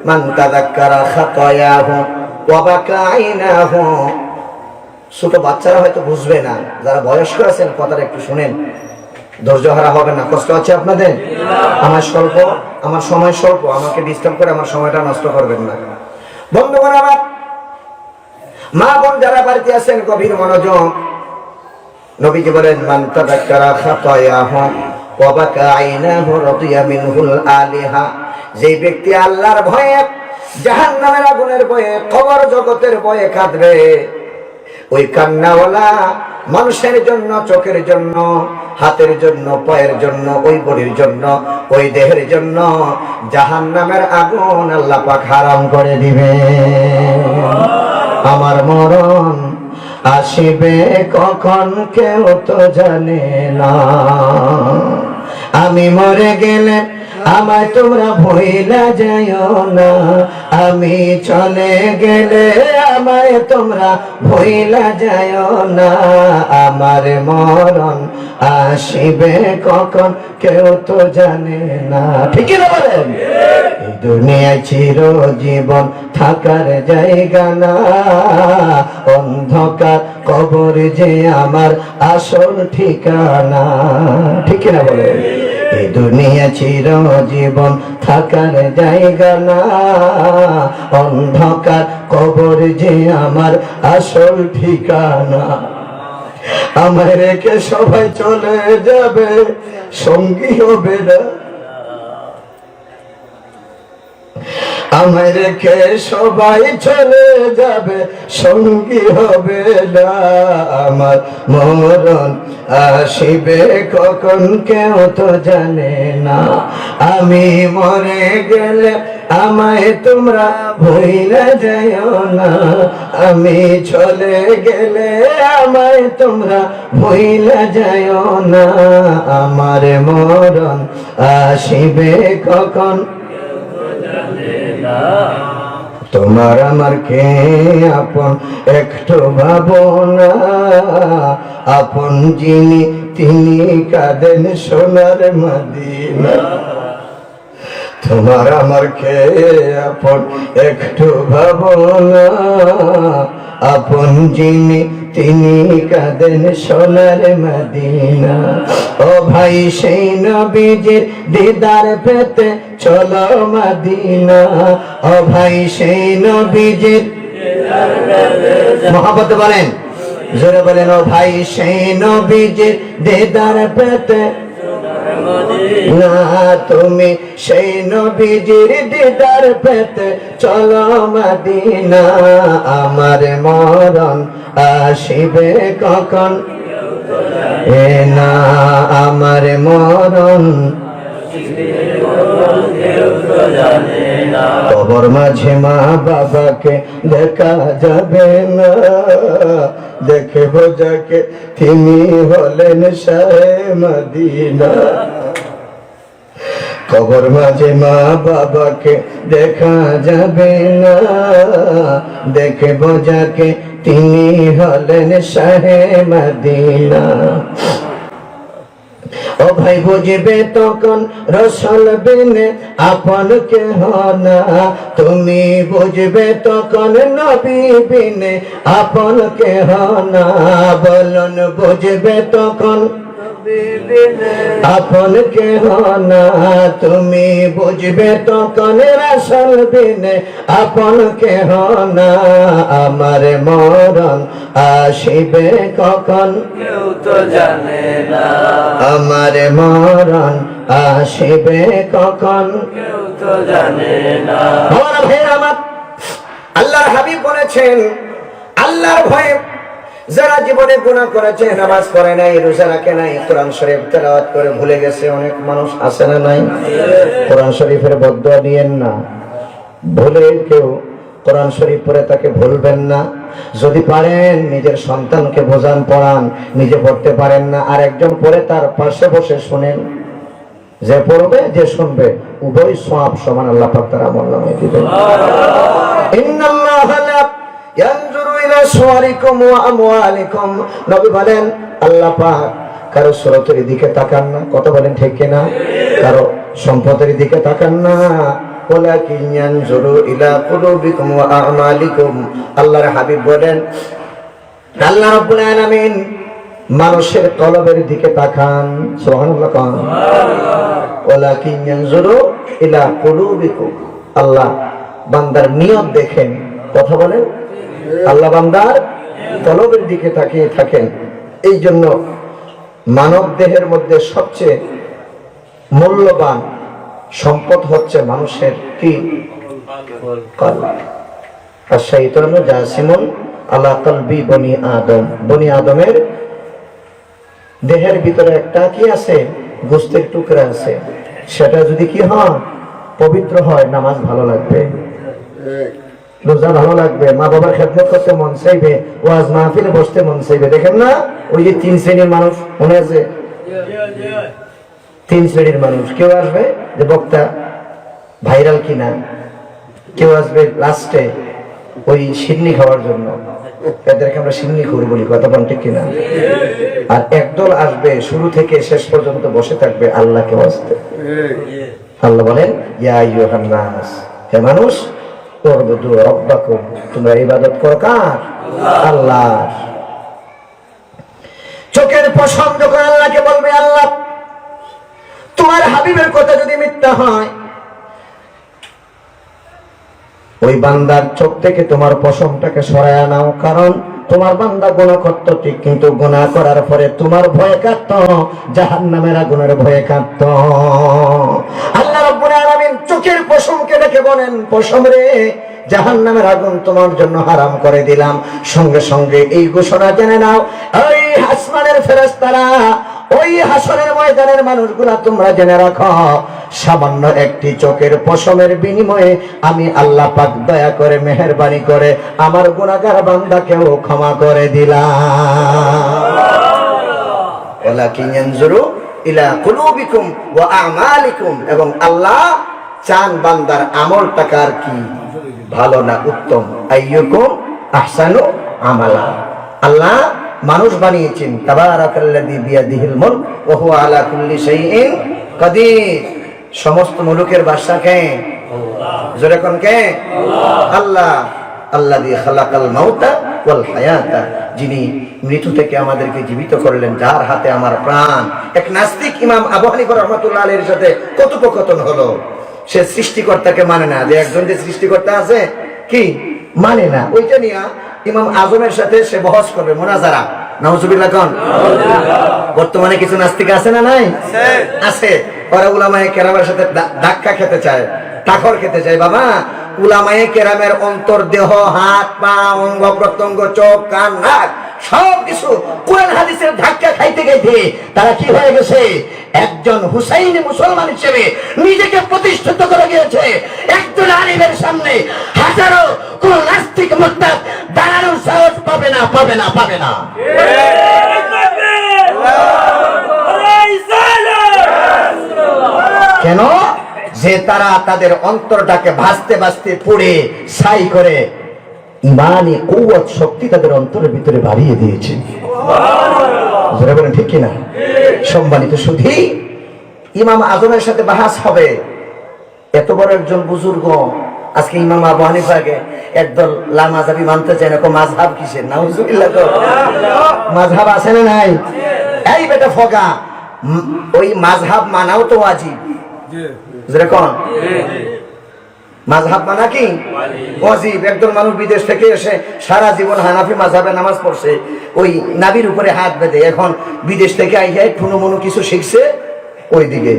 মান তাযাক্কারা খাতায়াহু ওয়া বাকা আইনাহু। ছোট বাচ্চারা হয়তো বুঝবে না, যারা বয়স্ক আছেন কথাটা একটু শুনেন, ধৈর্য হারা হবে না। কষ্ট আছে আপনাদের? আমার স্বল্প, আমার সময় স্বল্প, আমাকে ডিস্টার্ব করে আমার সময়টা নষ্ট করবেন না। বন্ধুগণ আমার, মা বোন যারা বাড়িতে আছেন, গভীর মনোযোগ। নবীজি বলেন, মান তাযাক্কারা খাতায়াহু ওয়া বাকা আইনাহু রাদিয়া মিনহুল আলিহা। যে ব্যক্তি আল্লাহর ভয়ে, জাহান্নামের আগুনের ভয়ে, কবর জগতের ভয়ে কাঁদবে, ওই কান্নাওয়ালা মানুষের জন্য, চোখের জন্য, হাতের জন্য, পায়ের জন্য, ওই বডির জন্য, ওই দেহের জন্য জাহান্নামের আগুন আল্লাহ পাক হারাম করে দিবে। আমার মরণ আসিবে কখন কেউ তো জানে না। আমি মরে গেলে আমায় তোমরা ভুইলা যাইও না। আমি চলে গেলে আমায় তোমরা ভুইলা যাইও না। আমার মরণ আসিবে কখন কেউ তো জানে না। ঠিক না বলেন? এই দুনিয়ায় চিরজীবন থাকার জায়গা না, অন্ধকার কবর যে আমার আসল ঠিকানা। ঠিক না বলেন? এই দুনিয়া চিরজীবন থাকার জায়গা না, অন্ধকার কবর যে আমার আসল ঠিকানা। আমার রেখে সবাই চলে যাবে, সঙ্গী হবে না। আমায় রেখে সবাই চলে যাবে, সঙ্গী হবে না। আমার মরণ আসিবে কখন কেউ তো জানে না। আমি মরে গেলে আমায় তোমরা ভুইলা যাইও না। আমি চলে গেলে আমায় তোমরা ভুইলা যাইও না। আমার মরণ আসিবে কখন তোমার আমার কে আপন একটু ভাবনা। আপন যিনি তিনি কাঁদেন সোনার মদিনা। তোমার আমার কে আপন একটু ভাবনা, আপন যিনি তিনি কাঁদেন সোনার মদিনা। ও ভাই সেই নবীজির দিদার পেতে চলো মদিনা, ও ভাই সেই নবীজির মহব্বত বলেন, জোরে বলেন, ও ভাই সেই নবীজির দিদার পেতে না, তুমি সেই নবীজির দিদার পেতে চলো মদিনা। আমার মরণ আসিবে কখন এ না, আমার মরণ কবর মাঝে মা বাবাকে দেখা যাবে না, দেখে বোঝাকে তিনি হলেন শাহে মদিনা। কবর মাঝে মা বাবাকে দেখা যাবে না, দেখে বোঝাকে তিনি হলেন শাহে মদিনা। ও ভাই বুঝবে তখন রসুল বিনে আপন কেহ না, তুমি বুঝবে তখন নবী বিনে আপন কেহ না। বলুন বুঝবে তখন আপন কেহ না, তুমি বুঝবে তখন রসুল বিনে আপন কেহ না। আমার মরণ আসিবে কখন কেউ তো জানে না, আমার মরণ আসিবে কখন কেউ তো জানে না। আমার ভাইরা আমার, আল্লাহর হাবিব বলেছেন আল্লাহর ভয়ে যারা জীবনে গুনাহ করেছে, নামাজ পড়ে নাই, রোজা রাখে নাই, কোরআন শরীফ তেলাওয়াত করে ভুলে গেছে, অনেক মানুষ আছে না নাই? কোরআন শরীফের বদদুয়া দিয়েন না, ভুলে কেউ কোরআন শরীফ পড়ে তাকে ভুলবেন না। যদি পারেন নিজের সন্তানকে বোঝান, পড়ান, নিজে পড়তে পারেন না আর একজন পড়ে তার পাশে বসে শুনেন, যে পড়বে যে শুনবে উভয় সওয়াব সমান আল্লাহ পাক তার আমলনামায় দিবেন। ইন্নাল্লাহা লা ইয়ানজুরু ইলা সুওয়ারিকুম ওয়া আমওয়ালিকুম, নবী বলেন আল্লাহ পাক কারো সুরতের দিকে তাকান না, কথা বলেন ঠিক কিনা? কারো সম্পদের দিকে তাকান না, ওয়ালাকিন ইয়ানজুরু ইলা কুলুবিকুম ওয়া আমালিকুম। আল্লাহর হাবিব বলেন আল্লাহ রাব্বুল আলামিন মানুষের কলবের দিকে তাকান, সুবহানাল্লাহ। ওয়ালাকিন ইয়ানজুরু ইলা কুলুবিকুম, আল্লাহ বান্দার নিয়ত দেখেন, কথা বলেন, আল্লাহ বান্দার কলবের দিকে তাকিয়ে থাকেন। এই জন্য মানব দেহের মধ্যে সবচেয়ে মূল্যবান সম্পদ হচ্ছে মানুষের কি কলব। আর শাইতানু জাসিমুন আলা কলবি বনি আদম, বনি আদমের দেহের ভিতরে একটা কি আছে, গোশতের টুকরা আছে, সেটা যদি কি হয় পবিত্র হয়, নামাজ ভালো লাগবে, রোজা ভালো লাগবে, মা বাবার খেদমত করতে মন চাইবে, ওয়াজ মাহফিলে বসতে মন চাইবে। দেখেন না ওই যে 3 শ্রেণীর মানুষ মনে আছে, 3 শ্রেণীর মানুষ, কেউ আসবে যে বক্তা ভাইরাল কিনা, কেউ আসবে লাস্টে ওই সিন্নি খাওয়ার জন্য, এদেরকে আমরা সিন্নি খুর বলি, কথা বলেন ঠিক কিনা? আর একদল আসবে শুরু থেকে শেষ পর্যন্ত বসে থাকবে আল্লাহকে ওয়াস্তে। আল্লাহ বলেন ইয়া আইয়ুহান নাস, হে মানুষ, উরবুদু রাব্বাকুম, তোমরা ইবাদত করো কার? আল্লাহর। চোখের পশম যখন আল্লাহকে বলবে আল্লাহ তোমার হাবিবের কথা যদি মিথ্যা হয়, ওই বান্দার চোখ থেকে তোমার পশমটাকে সরায় নাও, কারণ তোমার বান্দা গুনাহ করত ঠিক, কিন্তু গুনাহ করার পরে তোমার ভয়ে কাঁদত, জাহান্নামের আগুনের ভয়ে কাঁদত। আল্লাহ রাব্বুল আলামিন চোখের পশমকে দেখে বলেন, পশম রে, জাহান্নামের আগুন তোমার জন্য হারাম করে দিলাম। সঙ্গে সঙ্গে এই ঘোষণা জেনে নাও, ওই আসমানের ফেরেশতারা, ওই হাসরের ময়দানের মানুষগুলা, তোমরা জেনে রাখো, সামান্য একটি চোখের পশমের বিনিময়ে আমি আল্লাহ পাক দয়া করে মেহেরবানি করে আমার গুনাহগার বান্দাকেও ক্ষমা করে দিলাম। ওয়ালাকিন ইয়ানজুরু ইলা কুলুবিকুম ওয়া আমালিকুম, এবং আল্লাহ চান বান্দার আমলটা কার কি ভালো না উত্তম। আইয়ুকুম আহসানু আমালা, আল্লাহ মানুষ বানিয়েছেন তাবারাকাল্লাযী বিয়াদিহিল মুলক ওয়া হুয়া আলা কুল্লি শাইইন কাদির। সমস্ত মুলুকের বাদশা কে? জোরে কোন কে? আল্লাহ। আল্লাযী খালাকাল মাউতা ওয়াল হায়াতা, যিনি মৃত্যু থেকে আমাদেরকে জীবিত করলেন, যার হাতে আমার প্রাণ। এক নাস্তিক ইমাম আবু হানিফা রাহমাতুল্লাহ আলাইহির সাথে কথোপকথন হলো। সে সৃষ্টিকর্তাকে মানে না, যে একজন যে সৃষ্টিকর্তা আছে কি মানে না, ওইটা নিয়ে ইমাম আজমের সাথে সে বহস করবে, মুনাজারা। নাউজুবিল্লাহ কোন? বর্তমানে কিছু নাস্তিক আছে না নাই? আছে। ওরা উলামায়ে কেরামের সাথে ধাক্কা খেতে চায়, টাকর খেতে চায়। বাবা, উলামায়ে কেরামের অন্তর, দেহ, হাত, পা, অঙ্গ প্রত্যঙ্গ, চোখ, কান, নাক সব কিছু কোরআন হাদিসের ধাক্কা খাইতে খাইতে তারা কি হয়ে গেছে? একজন হুসাইনি মুসলমান হিসেবে নিজেকে প্রতিষ্ঠিত করে গিয়েছে। একজন আলিমের সামনে হাজারো কোন নাস্তিক মুরতাদ দাঁড়ানোর সাহস পাবে না, পাবে না, পাবে না। কেন? যে তারা তাদের অন্তরটাকে ভাসতে ভাসতে পুড়ে ছাই করে ইমানি কুওয়াত, শক্তি তাদের অন্তরের ভিতরে বাড়িয়ে দিয়েছে। যারা বলেন ঠিক কিনা? সম্মানিত সুধী, ইমাম আজমের সাথে বাহাস হবে। এত বড় একজন বুজুর্গ আজকে ইমাম আবু হানিফাকে একদল লামাযাবি মানতে চায় না। মাযহাব কিসের? নাউজুবিল্লাহ। তো মাযহাব আছে না নাই? এই বেটা ফগা, ওই মাযহাব মানাও তো ওয়াজিব। যেরকম মাযহাব মানা কি ওয়াজিব। একদল মানুষ বিদেশ থেকে এসে সারা জীবন হানাফি মাযহাবে নামাজ পড়ছে, ওই নাবির উপরে হাত বেঁধে, এখন বিদেশ থেকে আইয়া ঠুনো মনো কিছু শিখছে, ওইদিকে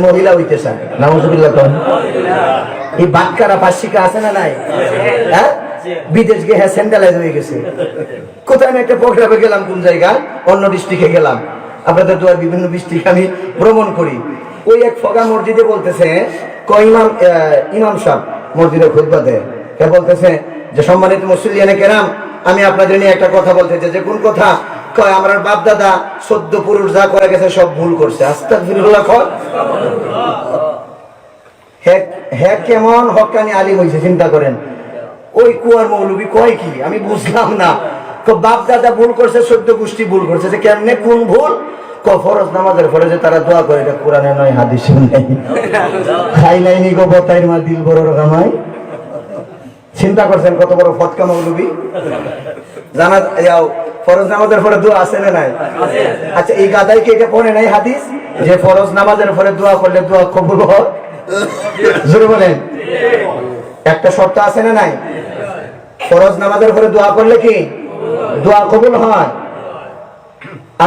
মহিলা হইতে চায়। নাউজুবিল্লাহ। এই বাক্কারা পাশিকা আছে না নাই? হ্যাঁ, বিদেশ গিয়ে হ্যাঁ স্যান্ডালাইজ হয়ে গেছে। কোথায় আমি একটা প্রোগ্রামে গেলাম, কোন জায়গায়, অন্য ডিস্ট্রিক্টে গেলাম। আপনাদের দোয়ার বিভিন্ন ডিস্ট্রিক্ট আমি ভ্রমণ করি। ওই এক ফগা মসজিদে বলতেছে, ইমাম সাহেব মসজিদে খুতবা দেয়, বলতেছে যে সম্মানিত মুসল্লিয়ানে কেরাম, আমি আপনাদের নিয়ে একটা কথা বলতে চাই। যে কোন কথা? কয় আমার বাপ দাদা 14 পুরুষ যা করে গেছে সব ভুল করছে। আস্তাগফিরুল্লাহ। হ্যাঁ, কেমন হক্কানি আলিম হয়েছে চিন্তা করেন। ওই কুয়ার মৌলবি কয় কি আমি বুঝলাম না। বাপ দাদা ভুল করছে, 14 গোষ্ঠী ভুল করছে। যে কেমনে, কোন ভুল? ফরজ নামাজের পরে যে তারা দোয়া করে, এটা কোরআনে নয়, হাদিসে নাই। খাইলাইনি গো বতাইর মা দিল বড় কামাই। চিন্তা করছেন কত বড় ফটকা মৌলবি? জানা যাও ফরজ নামাজের পরে দোয়া আছে না নাই? আচ্ছা, এই গাদাই কি এটা পড়ে নাই হাদিস যে ফরজ নামাজের পরে দোয়া করলে দোয়া কবুল হয়? জোরে বলেন। একটা শর্ত আছে না নাই? ফরজ নামাজের পরে দোয়া করলে কি দোয়া কবুল হয়?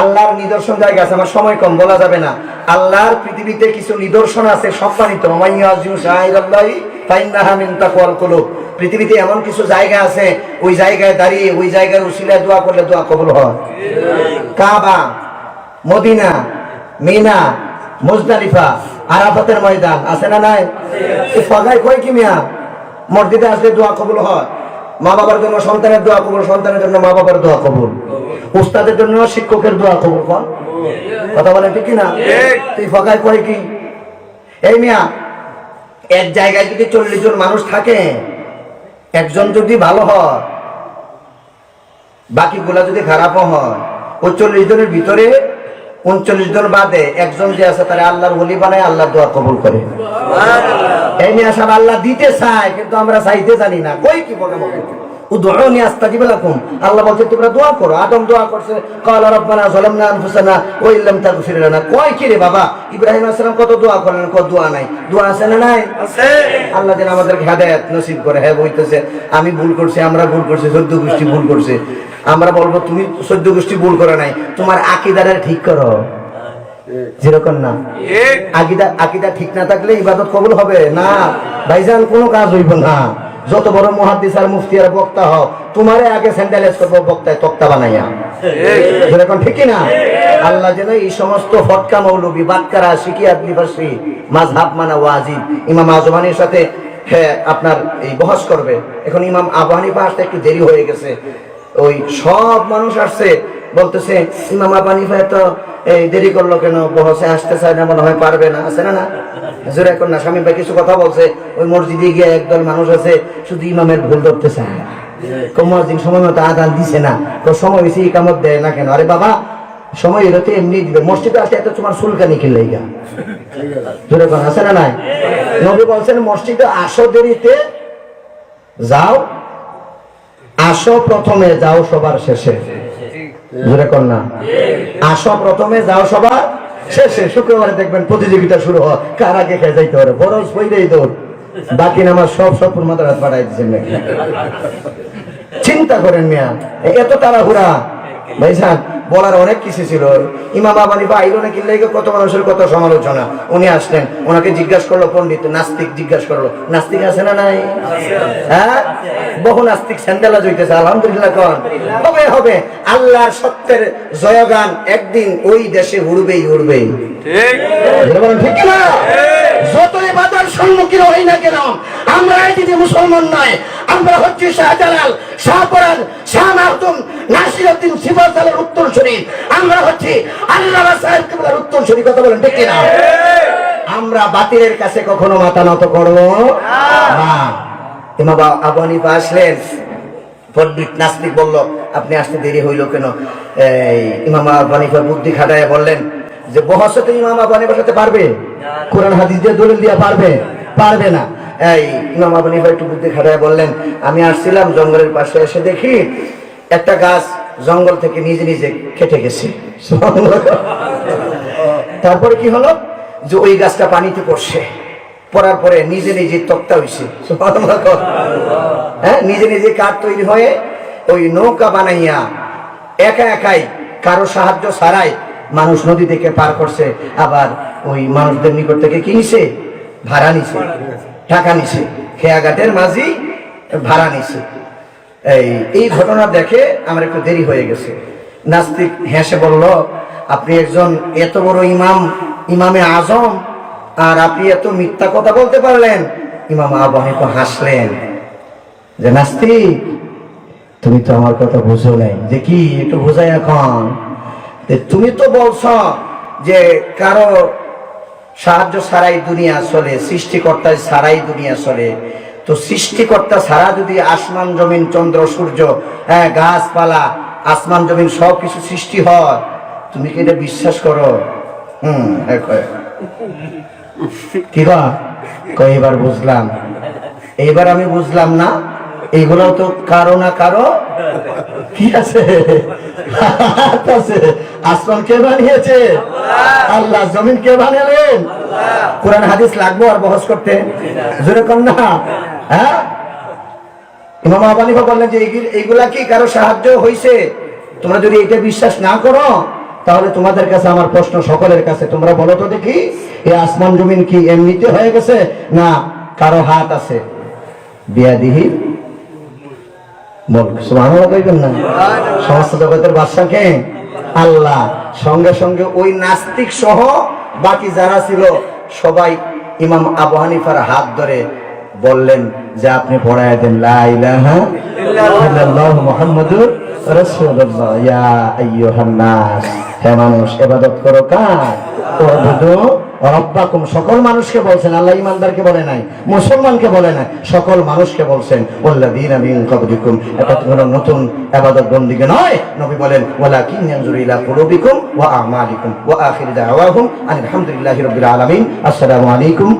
আল্লাহর নিদর্শন জায়গা আছে, আমার সময় কম, বলা যাবে না। আল্লাহর পৃথিবীতে কিছু নিদর্শন আছে সম্মানিত। পৃথিবীতে এমন কিছু জায়গা আছে, ওই জায়গায় দাঁড়িয়ে ওই জায়গার উসিলায় দোয়া করলে দোয়া কবুল হয়। কাবা, মদিনা, মিনা, মুজদালিফা, আরাফাতের ময়দান আছে না নাই? ফগায় কয় কি মিয়া মসজিদে আসলে দোয়া কবুল হয়। মা বাবার জন্য সন্তানের দোয়া কবুল, সন্তানের জন্য মা বাবার দোয়া কবুল, উস্তাদের জন্য শিক্ষকের দোয়া কবুল। কথা বলেন ঠিক কিনা? তুই ফগায় কয় কি? এই মিয়া, এক জায়গায় যদি 40 জন মানুষ থাকে, একজন যদি ভালো হয়, বাকিগুলা যদি খারাপও হয়, ওই 40 জনের ভিতরে 39 জন বাদে একজন যে আছে তারা আল্লাহর ওলি বানায়, আল্লাহর দোয়া কবুল করে। এই নিয়ে সব আল্লাহ দিতে চায়, কিন্তু আমরা চাইতে জানি না। কই কি বলে উদউনি আস্তাজিব লাকুম, আল্লাহ বলছে তোমরা দোয়া করো। আদম দোয়া করছে, ক্বালা রাব্বানা যালামনা আনফুসানা ওয়া ইল্লাম তাগফির লানা। কয় কি রে বাবা? ইব্রাহিম আলাইহিস সালাম কত দোয়া করলেন, কত দোয়া নাই? দোয়া আছে না নাই? আছে। আল্লাহ যেন আমাদেরকে হেদায়েত নসিব করে। হ্যাঁ বলতেছে আমি ভুল করছি, আমরা ভুল করছি, 14 গোষ্ঠী ভুল করছে। আমরা বলবো তুমি 14 গোষ্ঠী ভুল করে নাই, তোমার আকীদাটা ঠিক করো। যেরকম না, আকীদা ঠিক না থাকলে ইবাদত কবুল হবে না ভাইজান, কোনো কাজ হইব না। যত বড় মুহাদ্দিস আর মুফতি আর বক্তা হও, তোমারে আগে স্যান্ডেলাইজ করবো বক্তায় তক্তা বানাইয়া। যেরকম ঠিক না? আল্লাহ যেন এই সমস্ত ফটকা মৌলবি বাক্কারা শিকিয়াত লিবাসী মাযহাব মানা ওয়াজিব। ইমাম আজমানির সাথে হ্যাঁ আপনার এই বহস করবে। এখন ইমাম আবু হানিফা আসতে একটু দেরি হয়ে গেছে, ওই সব মানুষ আসছে, বলতেছে ইমাম আবু হানিফা তো এই দেরি করলো কেন, বহসে আসতে চায় না, মনে হয় পারবে না। আছে না না? জোরে এখন না, স্বামী ভাই কিছু কথা বলছে, ওই মসজিদে গিয়ে একদল মানুষ আছে শুধু ইমামের ভুল ধরতে চায়। মসজিদ সময় মতো আদান দিছে না, তো সময় বেশি ইকামত দেয় না কেন? আরে বাবা, সময় এরতে এমনি দিবে। মসজিদে আসলে এত তোমার চুলকানি কিনলে গা জোরে কোন আছে না নাই? নবী বলছেন মসজিদে আসো দেরিতে যাও, আসো প্রথমে যাও সবার শেষে। জোরে কোন না? আসো প্রথমে যাও সবার শেষে। শুক্রবারে দেখবেন প্রতিযোগিতা শুরু হয়, কার আগে খেয়ে যাইতে পারে, বরঞ্চ বইলেই দৌড়। বাকি নামাজ সব মাথার হাত পাঠাই দিচ্ছেন নাকি? চিন্তা করেন মিয়া, এত তাড়াহুড়া ভাইজান। বলার অনেক কিছু ছিল। ইমাম আবু হানিফা আইলো নাকি লেগে কত মানুষের কত সমালোচনা। উনি আসলেন, ওনাকে জিজ্ঞাসা করলো পণ্ডিত, নাস্তিক জিজ্ঞাসা করলো, নাস্তিক আছে না নাই? হ্যাঁ, বহু নাস্তিক স্যান্ডেলা জইতেছে। আলহামদুলিল্লাহ কোন হবে হবে। আল্লাহর সত্যের জয়গান একদিন ওই দেশে উড়বেই উড়বেই। ঠিক না? যতই বাধার সম্মুখীন হই না কেন, আমরা যদি মুসলমান নয়, আমরা হচ্ছি শাহজালাল, শাহপরান, শাহ মাহতুম, নাসিরউদ্দিন সিফাতুল্লাহর উত্তরসূরি। আমরা হচ্ছি আল্লামা সাহেব কিবলার উত্তরসূরি। কথা বলেন ঠিক কিনা? আমরা বাতিলের কাছে কখনো মাথা নত করব না। ইমাম আবু হানিফা আসলেন, পণ্ডিত নাস্তিক বলল, আপনি আসতে দেরি হইল কেন? ইমাম আবু হানিফা বুদ্ধি খাটায় বললেন যে বহসতে ইমাম আবু হানিফার সাথে পারবে? কোরআন হাদিস দিয়ে দলিল দিয়ে পারবে না। এই ইমাম আবু হানিফা একটু বুদ্ধি খাটায় বললেন, আমি আসছিলাম জঙ্গলের পাশে, এসে দেখি একটা গাছ জঙ্গল থেকে নিজে নিজে কেটে গেছে। তারপরে কি হলো যে ওই গাছটা পানিতে পড়ছে, পড়ার পরে নিজে নিজে তক্তা হইছে। হ্যাঁ, নিজে নিজে কাঠ তৈরি হয়ে ওই নৌকা বানাইয়া একা একাই কারো সাহায্য ছাড়াই মানুষ নদী থেকে পার করছে। আবার ওই মানুষদের নিকট থেকে কি নিছে? ভাড়া নিছে, টাকা নিছে। খেয়াঘাটের মাঝি ভাড়া নিছে। এই ঘটনা দেখে আমার একটু দেরি হয়ে গেছে। নাস্তিক হেসে বলল, আপনি একজন এত বড় ইমামে আজম, আর আপনি এত মিথ্যা কথা বলতে পারলেন? ইমাম আবু হানিফা হাসলেন যে, নাস্তিক তুমি তো আমার কথা বুঝো নাই। যে কি? একটু বোঝাই এখন। তুমি তো বলছো যে কারো সাহায্য ছাড়াই দুনিয়া চলে, সৃষ্টিকর্তা ছাড়াই দুনিয়া চলে। তো সৃষ্টিকর্তা ছাড়া যদি আসমান জমিন চন্দ্র সূর্য, হ্যাঁ, গাছপালা, আসমান জমিন সবকিছু সৃষ্টি হয়, তুমি কি এটা বিশ্বাস করো? কি কয় এবার বুঝলাম। এইবার আমি বুঝলাম না, এইগুলো তো কারো না কারো কি আছে? আসমান কে বানিয়েছে? আল্লাহ। জমিন কে বানালেন? কোরআন হাদিস লাগবো আর বহস করতে? জোরে কর না। হ্যাঁ, ইমাম আবু হানিফা বললেন যে এইগুলা কি কারো সাহায্য হইছে? তোমরা যদি এটা বিশ্বাস না করো, তাহলে তোমাদের কাছে আমার প্রশ্ন, সকলের কাছে, তোমরা বলো তো দেখি, এই আসমান জমিন কি এমনিতে হয়ে গেছে, না কারো হাত আছে? বিয়াদিহি সুবহানাল্লাহ কইবেন না? সমস্ত জগতের বাদশা কে? আল্লাহ। সঙ্গে সঙ্গে ওই নাস্তিক সহ বাকি যারা ছিল সবাই ইমাম আবু হানিফার হাত ধরে বললেন যে, আপনি পড়ায় দেন লা ইলাহা ইল্লাল্লাহু মুহাম্মাদুর রাসূলুল্লাহ। ইয়া আইয়ুহান নাস, হে মানুষ, ইবাদত করো কার? ওয়াবুদু রাব্বাকুম। সকল মানুষকে বলছেন, আল্লাহ ইমানদারকে বলে নাই, মুসলমানকে বলে নাই, সকল মানুষকে বলছেন। ওয়াল্লাযীনা মিন ক্বাবলিকুম, এটা কোনো নতুন ইবাদত বন্দেগী নয়। নবী বলেন, ওয়ালাকিন ইয়ানজুরু ইলা কুলুবিকুম ওয়া আমালিকুম। ওয়া আখিরু দাওয়াহুম আলহামদুলিল্লাহি রাব্বিল আলামিন। আসসালামু আলাইকুম।